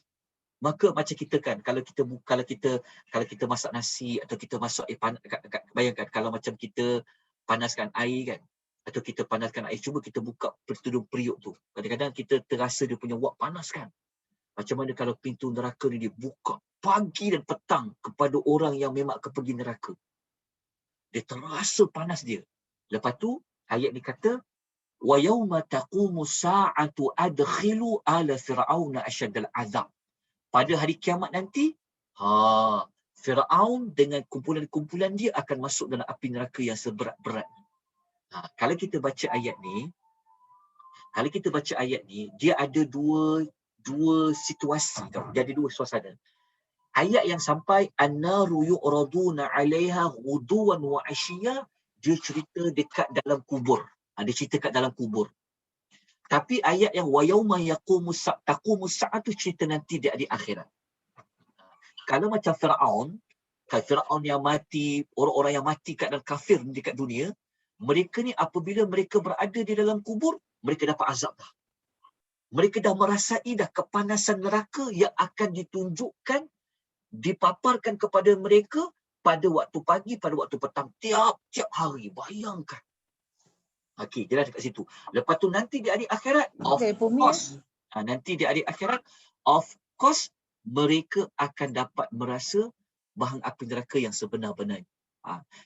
Maka macam kita kan, kalau kita masak nasi atau kita masak bayangkan kalau macam kita panaskan air kan, atau kita panaskan air, cuba kita buka tudung periuk tu. Kadang-kadang kita terasa dia punya wak panas kan. Macam mana kalau pintu neraka ni dibuka pagi dan petang kepada orang yang memang akan pergi neraka. Dia terasa panas dia. Lepas tu ayat ni kata, wa yauma taqumu sa'atu adkhilu ala fir'auna asyaddal azab. Pada hari kiamat nanti, Firaun dengan kumpulan-kumpulan dia akan masuk dalam api neraka yang seberat-berat. Kalau kita baca ayat ni, dia ada dua situasi tau. Dia ada dua suasana. Ayat yang sampai an-naru yu'raduna 'alaiha ghuduwan wa 'ashiyya, dia cerita dekat dalam kubur. Dia cerita kat dalam kubur. Tapi ayat yang wa yauma taqumu sa'atu cerita nanti di akhirat. Kalau macam Firaun yang mati, orang-orang yang mati kat dalam kafir dekat dunia, mereka ni apabila mereka berada di dalam kubur, mereka dapat azab dah. Mereka dah merasai dah kepanasan neraka yang akan ditunjukkan, dipaparkan kepada mereka pada waktu pagi, pada waktu petang, tiap-tiap hari. Bayangkan. Okey, jelas dekat situ. Lepas tu nanti di hari akhirat, of course. Nanti di hari akhirat, of course, mereka akan dapat merasa bahang api neraka yang sebenar-benarnya.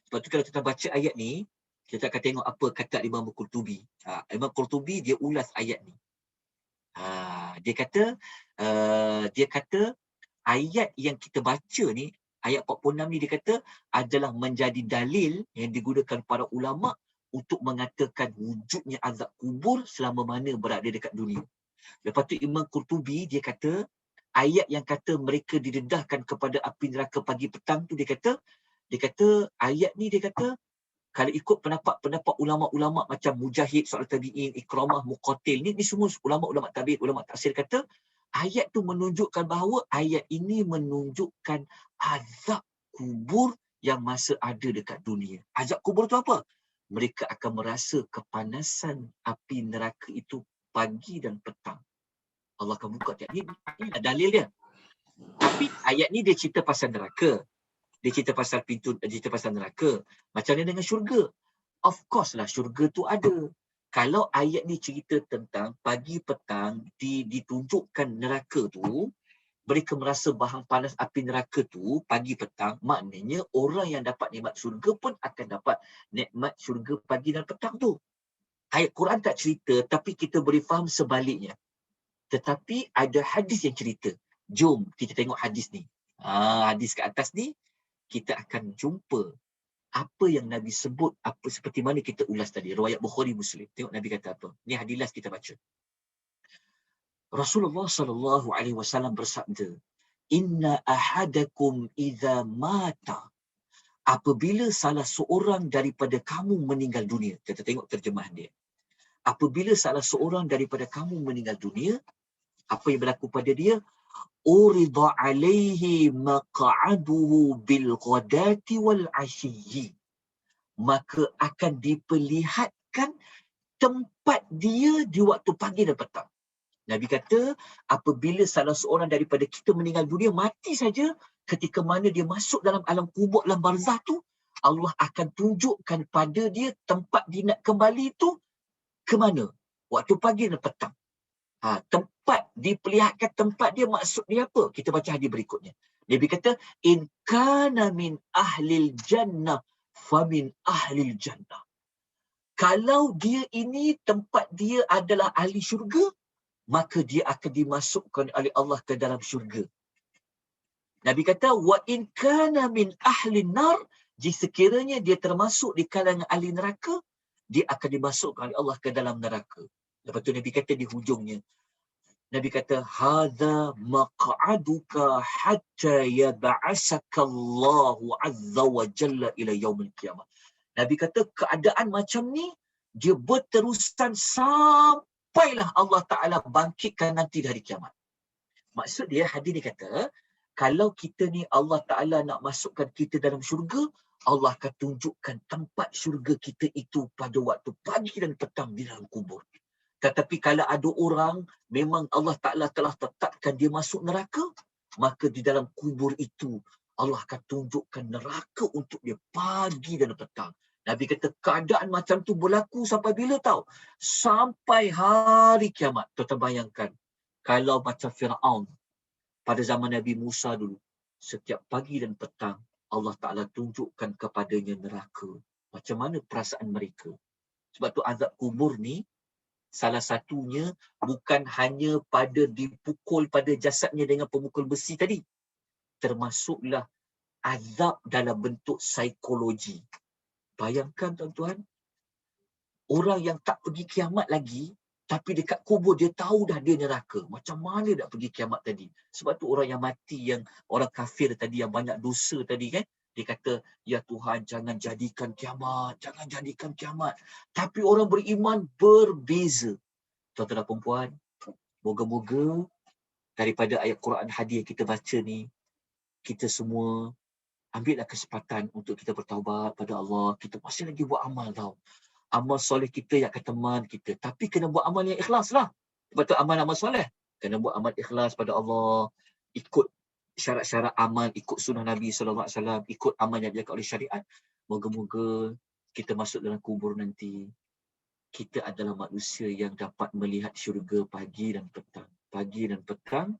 Sebab tu kalau kita baca ayat ni, kita akan tengok apa kata Imam Qurtubi. Imam Qurtubi dia ulas ayat ni. Dia kata ayat yang kita baca ni, ayat 46 ni dia kata adalah menjadi dalil yang digunakan para ulama untuk mengatakan wujudnya azab kubur selama mana berada dekat dunia. Lepas tu Imam Qurtubi dia kata ayat yang kata mereka didedahkan kepada api neraka pagi petang tu, dia kata ayat ni dia kata kalau ikut pendapat ulama-ulama macam Mujahid, Sa'al Tabi'in, Ikramah, Muqatil, ni semua ulama-ulama tabi'in, ulama tafsir kata ayat tu menunjukkan bahawa ayat ini menunjukkan azab kubur yang masa ada dekat dunia. Azab kubur tu apa? Mereka akan merasa kepanasan api neraka itu pagi dan petang. Allah akan buka tiap ni dalil dia. Tapi ayat ni dia cerita pasal neraka. Dia cerita pasal cerita pasal neraka. Macam mana dengan syurga? Of course lah syurga tu ada. Kalau ayat ni cerita tentang pagi petang ditunjukkan neraka tu, mereka merasa bahang panas api neraka tu pagi petang, maknanya orang yang dapat nikmat syurga pun akan dapat nikmat syurga pagi dan petang tu. Ayat Quran tak cerita, tapi kita boleh faham sebaliknya. Tetapi ada hadis yang cerita. Jom kita tengok hadis ni. Hadis kat atas ni, kita akan jumpa apa yang Nabi sebut, apa seperti mana kita ulas tadi. Riwayat Bukhari Muslim. Tengok Nabi kata apa. Ni hadis kita baca. Rasulullah sallallahu alaihi wasallam bersabda, "Inna ahadakum idza mata." Apabila salah seorang daripada kamu meninggal dunia. Kita tengok terjemahan dia. Apabila salah seorang daripada kamu meninggal dunia, apa yang berlaku pada dia? Urida alaihi maq'aduhu bil ghadati wal ashiyyi. Maka akan diperlihatkan tempat dia di waktu pagi dan petang. Nabi kata, apabila salah seorang daripada kita meninggal dunia, mati saja, ketika mana dia masuk dalam alam kubur, alam barzah tu, Allah akan tunjukkan pada dia tempat dia nak kembali tu ke mana? Waktu pagi dan petang. Tempat, diperlihatkan tempat dia, maksud dia apa? Kita baca hadis berikutnya. Nabi kata, in kana min ahlil jannah famin ahlil jannah. Kalau dia ini tempat dia adalah ahli syurga, maka dia akan dimasukkan oleh Allah ke dalam syurga. Nabi kata, wa in kana min ahli nar, jika sekiranya dia termasuk di kalangan ahli neraka, dia akan dimasukkan oleh Allah ke dalam neraka. Lepas tu Nabi kata di hujungnya, Nabi kata, hadza maq'aduka hatta yab'asaka Allahu azza wa jalla ila yaumil qiyamah. Nabi kata keadaan macam ni dia berterusan sampailah Allah Taala bangkitkan nanti di hari kiamat. Maksud dia hadis ni kata, kalau kita ni Allah Taala nak masukkan kita dalam syurga, Allah akan tunjukkan tempat syurga kita itu pada waktu pagi dan petang di dalam kubur. Tetapi kalau ada orang memang Allah Ta'ala telah tetapkan dia masuk neraka, maka di dalam kubur itu Allah akan tunjukkan neraka untuk dia pagi dan petang. Nabi kata keadaan macam tu berlaku sampai bila tahu? Sampai hari kiamat. Tuan-tuan bayangkan, kalau macam Fir'aun pada zaman Nabi Musa dulu, setiap pagi dan petang Allah Ta'ala tunjukkan kepadanya neraka. Macam mana perasaan mereka? Sebab tu azab kubur ni, salah satunya bukan hanya pada dipukul pada jasadnya dengan pemukul besi tadi. Termasuklah azab dalam bentuk psikologi. Bayangkan tuan-tuan, orang yang tak pergi kiamat lagi, tapi dekat kubur dia tahu dah dia neraka. Macam mana nak pergi kiamat tadi? Sebab tu orang yang mati, yang orang kafir tadi, yang banyak dosa tadi kan, dia kata, ya Tuhan jangan jadikan kiamat, jangan jadikan kiamat. Tapi orang beriman berbeza. Tuan-tuan dan puan, moga-moga daripada ayat Quran hadis kita baca ni, kita semua ambillah kesempatan untuk kita bertaubat pada Allah. Kita masih lagi buat amal tau. Amal soleh kita yang akan teman kita. Tapi kena buat amal yang ikhlas lah. Sebab tu amal-amal soleh kena buat amal ikhlas pada Allah, ikut syarat-syarat amal, ikut sunnah Nabi SAW, ikut amal yang dilakukan oleh syariat. Moga-moga kita masuk dalam kubur nanti, kita adalah manusia yang dapat melihat syurga pagi dan petang. Pagi dan petang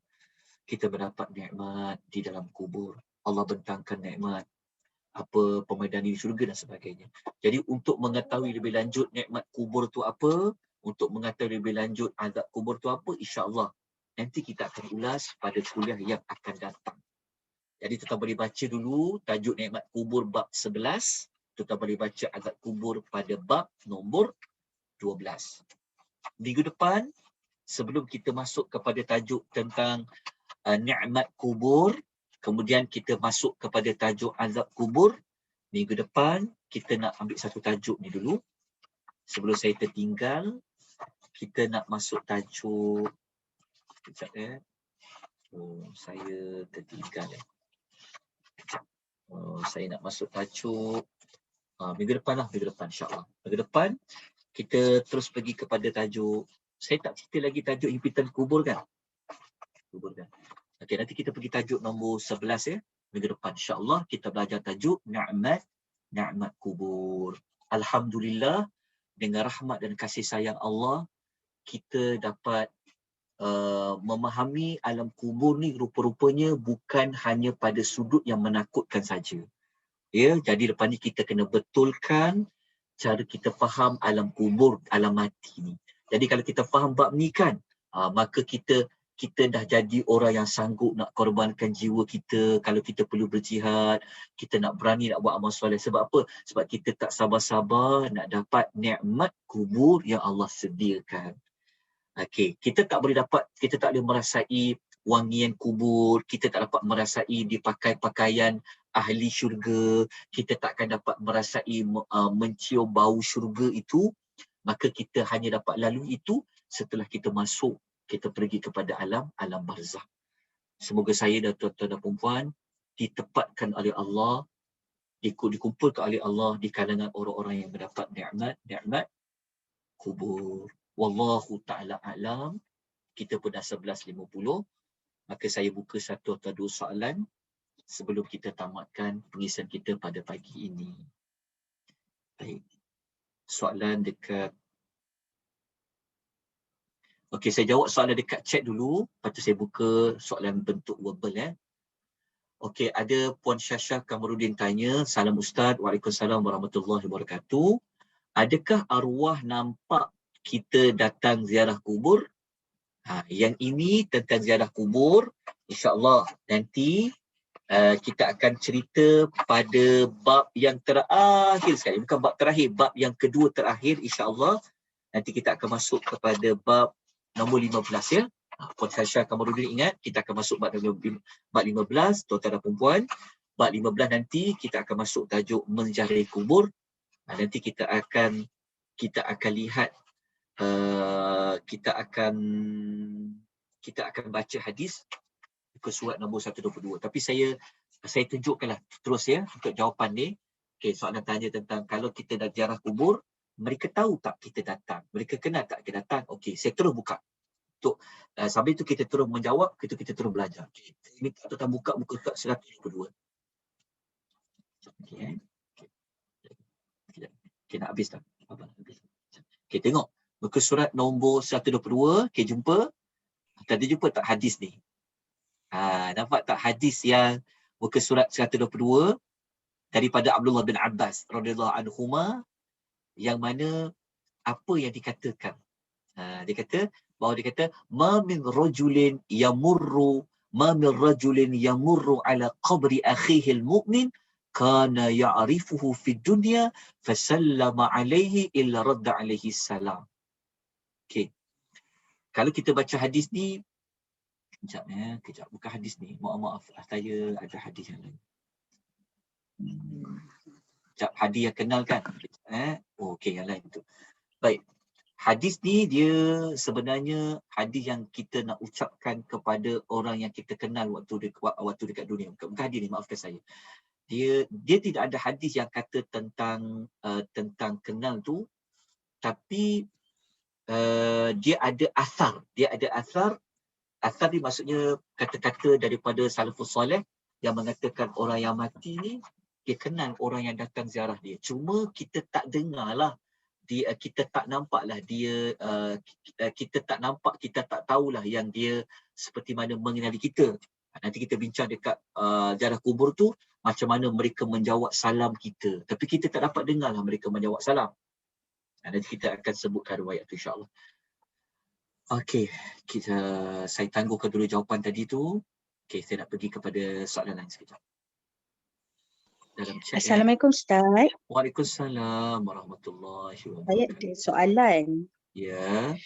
kita mendapat nikmat di dalam kubur. Allah bentangkan nikmat apa pemedani di syurga dan sebagainya. Jadi untuk mengetahui lebih lanjut nikmat kubur tu apa, untuk mengetahui lebih lanjut azab kubur tu apa, insya-Allah nanti kita akan ulas pada kuliah yang akan datang. Jadi tuan boleh baca dulu tajuk nikmat kubur bab 11, tuan boleh baca azab kubur pada bab nombor 12. Minggu depan sebelum kita masuk kepada tajuk tentang nikmat kubur, kemudian kita masuk kepada tajuk azab kubur, minggu depan kita nak ambil satu tajuk ni dulu. Sebelum saya tertinggal, kita nak masuk tajuk. Sekejap saya tertinggal saya nak masuk tajuk minggu depan lah, minggu depan insya-Allah. Minggu depan kita terus pergi kepada tajuk. Saya tak cerita lagi tajuk himpitan kubur kan? Kubur kan. Okey, nanti kita pergi tajuk nombor 11 ya. Minggu depan insya-Allah kita belajar tajuk nikmat kubur. Alhamdulillah, dengan rahmat dan kasih sayang Allah, kita dapat memahami alam kubur ni rupa-rupanya bukan hanya pada sudut yang menakutkan saja. Ya, jadi lepas ni kita kena betulkan cara kita faham alam kubur, alam mati ni. Jadi kalau kita faham bab ni kan, maka kita dah jadi orang yang sanggup nak korbankan jiwa kita. Kalau kita perlu berjihad, kita nak berani nak buat amal soleh. Sebab apa? Sebab kita tak sabar-sabar nak dapat nikmat kubur yang Allah sediakan. Okey, kita tak boleh merasai wangian kubur, kita tak dapat merasai dipakai pakaian ahli syurga, kita tak akan dapat merasai mencium bau syurga itu, maka kita hanya dapat lalui itu setelah kita masuk, kita pergi kepada alam barzakh. Semoga saya dan tuan-tuan dan puan ditempatkan oleh Allah, dikumpulkan oleh Allah di kalangan orang-orang yang mendapat nikmat kubur. Wallahu ta'ala a'lam. Kita pun dah 11.50. Maka saya buka satu atau dua soalan sebelum kita tamatkan pengisian kita pada pagi ini. Baik. Soalan dekat. Okey, saya jawab soalan dekat chat dulu. Lepas tu saya buka soalan bentuk verbal. Okey, ada Puan Syasha Kamarudin tanya. Salam Ustaz. Waalaikumsalam warahmatullahi wabarakatuh. Adakah arwah nampak kita datang ziarah kubur? Yang ini tentang ziarah kubur, insya-Allah nanti kita akan cerita pada bab yang terakhir sekali. Bukan bab terakhir, bab yang kedua terakhir insya-Allah. Nanti kita akan masuk kepada bab nombor 15 ya. Puan Syasha Kamarudin ingat, kita akan masuk bab 15, tuan-tuan dan puan-puan. Bab 15 nanti kita akan masuk tajuk menziarahi kubur. Nanti kita akan lihat kita akan baca hadis muka surat nombor 122. Tapi saya tunjukkanlah terus ya untuk jawapan ni. Okey, soalan tanya tentang kalau kita dah ziarah kubur, mereka tahu tak kita datang? Mereka kenal tak kita datang? Okey, saya terus buka. Untuk sambil tu kita terus menjawab, kita terus belajar. Okey, ini kita buka muka surat 122. Okey. Okey, nak habis tak? Habis. Okey, tengok. Muka surat nombor 122, okey jumpa? Tadi jumpa tak hadis ni? Nampak tak hadis yang muka surat 122 daripada Abdullah bin Abbas radhiyallahu anhuma, yang mana apa yang dikatakan? Dia kata ma min rajulin yamurru ala qabri akhihi al-mu'min kana ya'rifuhu fid dunya fasallama alaihi illa radda alaihi salam. Okey. Kalau kita baca hadis ni, kejap bukan hadis ni. Maaf saya ada hadis yang lain. Kejap, hadis yang kenal kan? Okey, yang lain tu. Baik. Hadis ni dia sebenarnya hadis yang kita nak ucapkan kepada orang yang kita kenal waktu dekat dunia. Bukan hadis ni, maafkan saya. Dia tidak ada hadis yang kata tentang kenal tu, tapi dia ada asar. Asar ni maksudnya kata-kata daripada salafus soleh yang mengatakan orang yang mati ni dia kenal orang yang datang ziarah dia. Cuma kita tak dengarlah dia, kita tak nampaklah dia, kita tak nampak, kita tak tahulah yang dia seperti mana mengenali kita. Nanti kita bincang dekat ziarah kubur tu macam mana mereka menjawab salam kita. Tapi kita tak dapat dengarlah mereka menjawab salam. Nanti kita akan sebutkan riwayat tu insya-Allah. Okey, saya tangguhkan dulu jawapan tadi tu. Okey, saya nak pergi kepada soalan lain sekejap. Dalam chat. Assalamualaikum Ustaz. Waalaikumsalam warahmatullahi Saya wabarakatuh. ada soalan Ya.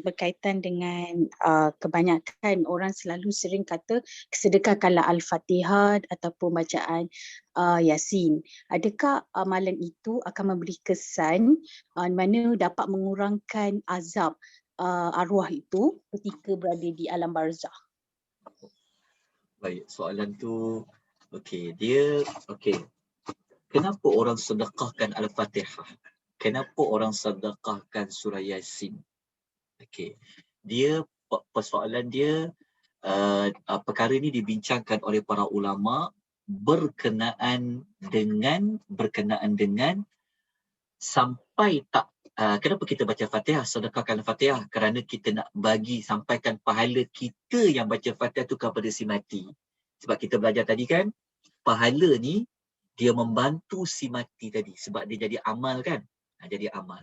Berkaitan dengan kebanyakan orang selalu sering kata sedekahkanlah Al-Fatihah ataupun bacaan Yasin. Adakah amalan itu akan memberi kesan mana dapat mengurangkan azab arwah itu ketika berada di alam barzakh? Baik, soalan tu okey, kenapa orang sedekahkan Al-Fatihah? Kenapa orang sedekahkan surah Yasin? Okey. Persoalan dia perkara ini dibincangkan oleh para ulama berkenaan dengan sampai tak kenapa kita baca Fatihah, sedekahkan Fatihah? Kerana kita nak bagi sampaikan pahala kita yang baca Fatihah tu kepada si mati. Sebab kita belajar tadi kan, pahala ni dia membantu si mati tadi sebab dia jadi amal kan. Jadi amal.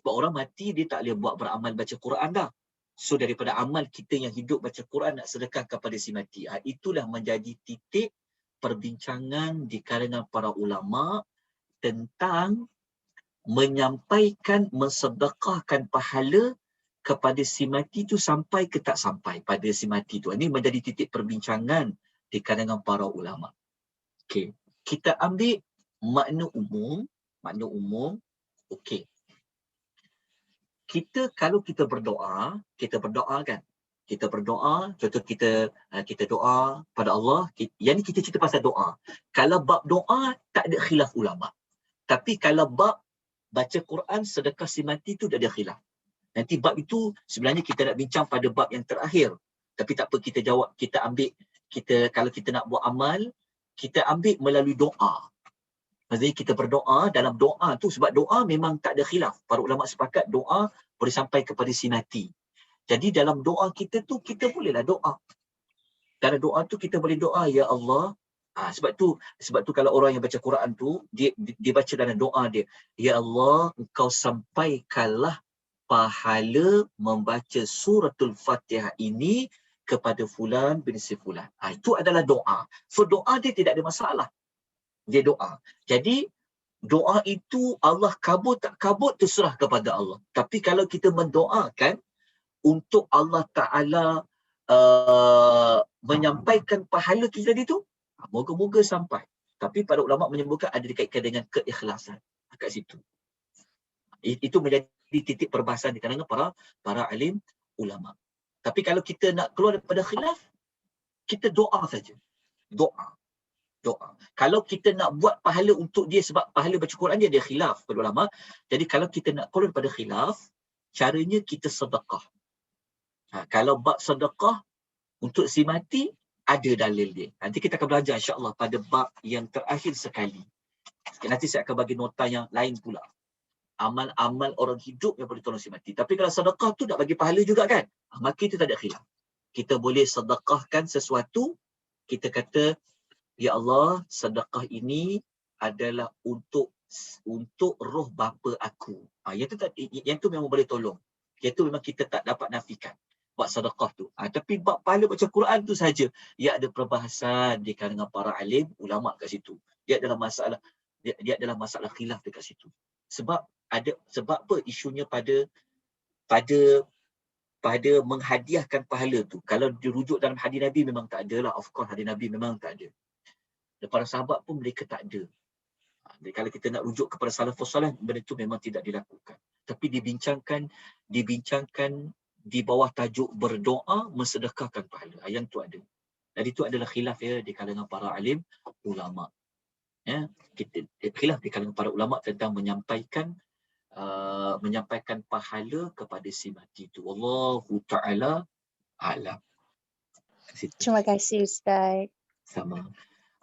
Sebab orang mati dia tak boleh buat beramal baca Quran dah. So daripada amal kita yang hidup baca Quran nak sedekah kepada si mati. Itulah menjadi titik perbincangan di kalangan para ulama tentang menyampaikan, mensedekahkan pahala kepada si mati tu sampai ke tak sampai pada si mati tu. Ini menjadi titik perbincangan di kalangan para ulama. Okey, kita ambil makna umum. Okey. Kalau kita berdoa kan. Kita berdoa, contoh kita doa pada Allah, yang ni kita cerita pasal doa. Kalau bab doa tak ada khilaf ulama. Tapi kalau bab baca Quran sedekah si mati tu dah ada khilaf. Nanti bab itu sebenarnya kita nak bincang pada bab yang terakhir. Tapi tak apa, kita jawab, kalau kita nak buat amal, kita ambil melalui doa. Maksudnya kita berdoa, dalam doa tu, sebab doa memang tak ada khilaf. Para ulama sepakat doa boleh sampai kepada si mati. Jadi dalam doa kita tu, kita bolehlah doa. Dalam doa tu kita boleh doa, Ya Allah. Sebab tu kalau orang yang baca Quran tu, dia baca dalam doa dia, Ya Allah, Engkau sampaikanlah pahala membaca suratul Fatihah ini kepada fulan bin si fulan. Itu adalah doa. So doa dia tidak ada masalah. Dia doa. Jadi doa itu Allah kabul tak kabul terserah kepada Allah. Tapi kalau kita mendoakan untuk Allah Ta'ala menyampaikan pahala kita tadi tu, moga-moga sampai. Tapi para ulama menyebutkan ada dikaitkan dengan keikhlasan kat situ. Itu menjadi titik perbahasan di kalangan para alim ulama. Tapi kalau kita nak keluar daripada khilaf, kita doa saja. Doa. Kalau kita nak buat pahala untuk dia, sebab pahala baca Quran dia ada khilaf pada ulama. Jadi kalau kita nak keluar daripada khilaf, caranya kita sedekah. Kalau bab sedekah untuk si mati, ada dalil dia. Nanti kita akan belajar insya-Allah pada bab yang terakhir sekali. Nanti saya akan bagi nota yang lain pula. Amal-amal orang hidup yang boleh tolong si mati. Tapi kalau sedekah tu nak bagi pahala juga kan? Maka itu tak ada khilaf. Kita boleh sedekahkan sesuatu, kita kata, Ya Allah, sedekah ini adalah untuk roh bapa aku. Yang tu memang boleh tolong. Yang tu memang kita tak dapat nafikan. Buat sedekah tu. Tapi bab pahala baca Quran tu saja. Ia ada perbahasan di kalangan para alim, ulama kat situ. Dia adalah masalah khilaf dekat situ. Sebab apa isunya pada menghadiahkan pahala tu. Kalau dirujuk dalam hadis Nabi memang tak ada lah. Of course hadis Nabi memang tak ada. Dan para sahabat pun mereka tak ada. Jadi kalau kita nak rujuk kepada salafus salih, benda itu memang tidak dilakukan. Tapi dibincangkan di bawah tajuk berdoa mensedekahkan pahala. Yang tu ada. Dan itu adalah khilaf ya di kalangan para alim ulama. Ya, khilaf di kalangan para ulama tentang menyampaikan menyampaikan pahala kepada si mati itu. Wallahu ta'ala a'lam. Terima kasih Ustaz. Sama.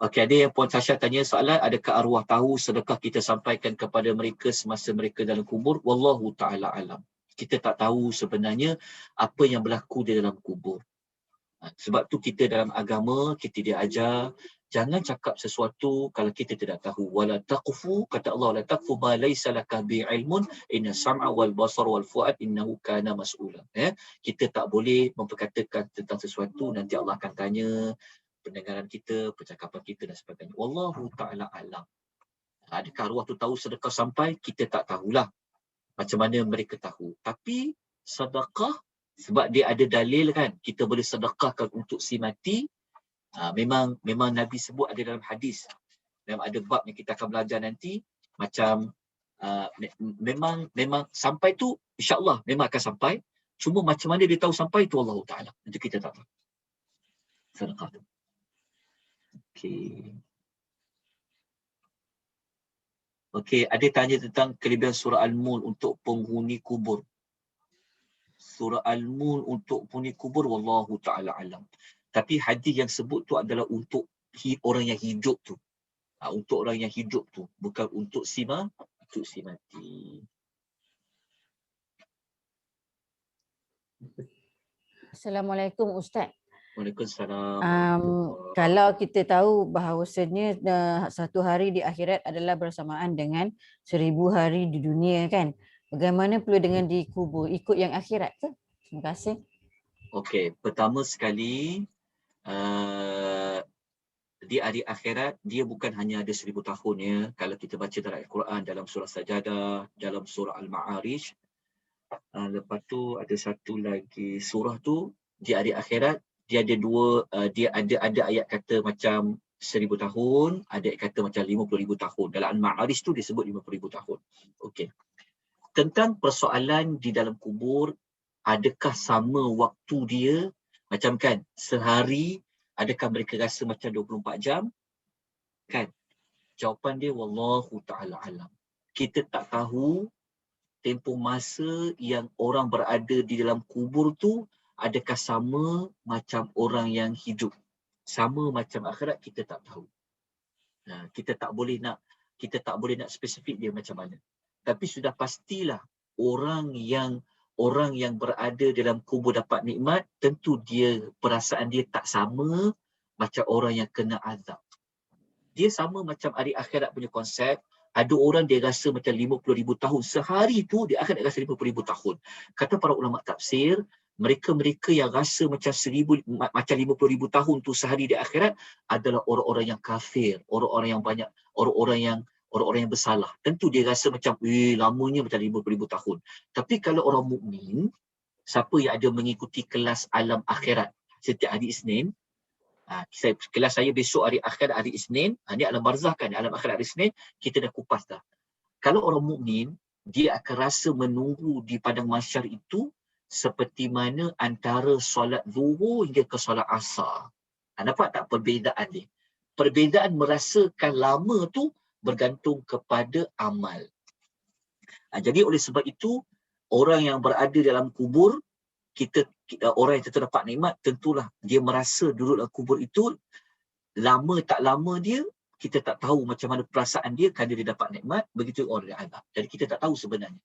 Okey, ada yang Puan Tasha tanya soalan, adakah arwah tahu sedekah kita sampaikan kepada mereka semasa mereka dalam kubur? Wallahu ta'ala a'lam. Kita tak tahu sebenarnya apa yang berlaku di dalam kubur. Sebab tu kita dalam agama, kita diajar, jangan cakap sesuatu kalau kita tidak tahu. Wala taqfu, kata Allah, la taqfu ma laysa laka bi'ilmun, inna sam'a wal basar wal fu'ad innahu kana mas'ula. Kita tak boleh memperkatakan tentang sesuatu, nanti Allah akan tanya pendengaran kita, percakapan kita dan sebagainya. Wallahu ta'ala alam. Adakah arwah tu tahu sedekah sampai? Kita tak tahulah macam mana mereka tahu. Tapi sedekah, sebab dia ada dalil kan, kita boleh sedekahkan untuk si mati. Memang Nabi sebut ada dalam hadis. Memang ada bab yang kita akan belajar nanti. Macam memang sampai tu insya-Allah memang akan sampai. Cuma macam mana dia tahu sampai tu Allah Taala. Nanti kita tak tahu. Sedekah tu. Okey, ada tanya tentang kelebihan surah Al-Mulk untuk penghuni kubur. Surah Al-Mulk untuk penghuni kubur, wallahu ta'ala alam. Tapi hadis yang sebut tu adalah untuk orang yang hidup tu. Untuk orang yang hidup tu, bukan untuk si mati. Assalamualaikum Ustaz. Waalaikumsalam. Kalau kita tahu bahawasanya satu hari di akhirat adalah bersamaan dengan 1000 hari di dunia kan. Bagaimana pula dengan di kubur? Ikut yang akhirat ke? Terima kasih. Okey, pertama sekali di hari akhirat dia bukan hanya ada 1000 tahun ya. Kalau kita baca dalam Al-Quran, dalam surah Sajadah, dalam surah Al-Ma'arij, lepas tu ada satu lagi surah tu di hari akhirat dia ada dua, dia ada ayat kata macam 1000 tahun, ada ayat kata macam 50,000 tahun. Dalam Al-Ma'arij tu disebut 50,000 tahun. Okey. Tentang persoalan di dalam kubur, adakah sama waktu dia? Macam kan, sehari adakah mereka rasa macam 24 jam? Kan? Jawapan dia wallahu ta'ala alam. Kita tak tahu tempoh masa yang orang berada di dalam kubur tu adakah sama macam orang yang hidup. Sama macam akhirat, kita tak tahu. Kita tak boleh nak spesifik dia macam mana. Tapi sudah pastilah orang yang berada dalam kubur dapat nikmat, tentu perasaan dia tak sama macam orang yang kena azab. Dia sama macam hari akhirat punya konsep. Ada orang dia rasa macam 50,000 tahun. Sehari tu dia akan rasa 50,000 tahun. Kata para ulama tafsir, mereka yang rasa macam 50,000 tahun tu sehari di akhirat adalah orang-orang yang kafir, orang-orang yang bersalah. Tentu dia rasa macam lamanya macam 50,000 tahun. Tapi kalau orang mukmin, siapa yang ada mengikuti kelas alam akhirat setiap hari Isnin, kelas saya besok hari akhirat hari Isnin, ni alam barzah kan, alam akhirat hari Isnin, kita dah kupas dah. Kalau orang mukmin, dia akan rasa menunggu di padang mahsyar itu seperti mana antara solat zuhur hingga ke solat asar. Nampak tak perbezaan dia? Perbezaan merasakan lama tu bergantung kepada amal. Jadi oleh sebab itu, orang yang berada dalam kubur, orang yang terdapat nikmat, tentulah dia merasa duduk dalam kubur itu, lama tak lama dia, kita tak tahu macam mana perasaan dia kerana dia dapat nikmat, begitu orang yang azab. Jadi kita tak tahu sebenarnya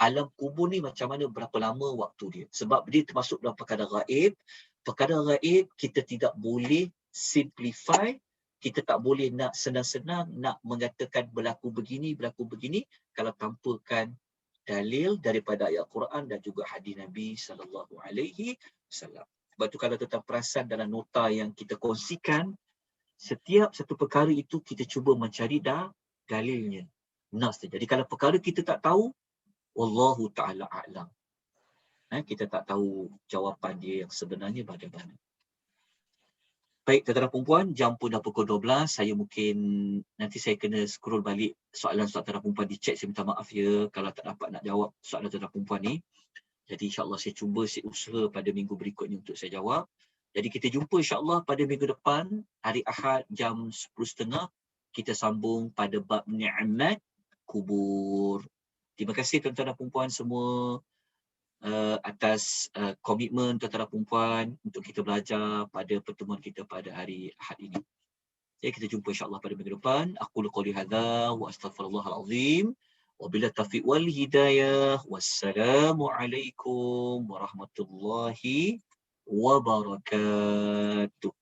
alam kubur ni macam mana, berapa lama waktu dia. Sebab dia termasuk dalam perkara gaib. Perkara gaib kita tidak boleh simplify, kita tak boleh nak senang-senang nak mengatakan berlaku begini kalau tanpakan dalil daripada ayat Quran dan juga hadis Nabi sallallahu alaihi wasallam. Sebab tu kalau tuan perasan dalam nota yang kita kongsikan, setiap satu perkara itu kita cuba mencari dalilnya. Nas. Jadi kalau perkara kita tak tahu, wallahu ta'ala a'lam. Kita tak tahu jawapan dia yang sebenarnya bagaimana. Baik, tuan-tuan dan perempuan, jam pun dah pukul 12. Nanti saya kena scroll balik soalan tuan-tuan dan perempuan di chat. Saya minta maaf ya kalau tak dapat nak jawab soalan tuan-tuan dan perempuan ni. Jadi insya-Allah saya usaha pada minggu berikutnya untuk saya jawab. Jadi kita jumpa insya-Allah pada minggu depan, hari Ahad jam 10.30. Kita sambung pada bab ni'mat kubur. Terima kasih tuan-tuan dan puan semua atas komitmen tuan-tuan dan puan untuk kita belajar pada pertemuan kita pada hari Ahad ini. Jadi kita jumpa insya-Allah pada minggu depan. Aku qouli hadza wa astaghfirullahal azim. Wabillahi taufiq wal hidayah. Wassalamualaikum warahmatullahi wabarakatuh.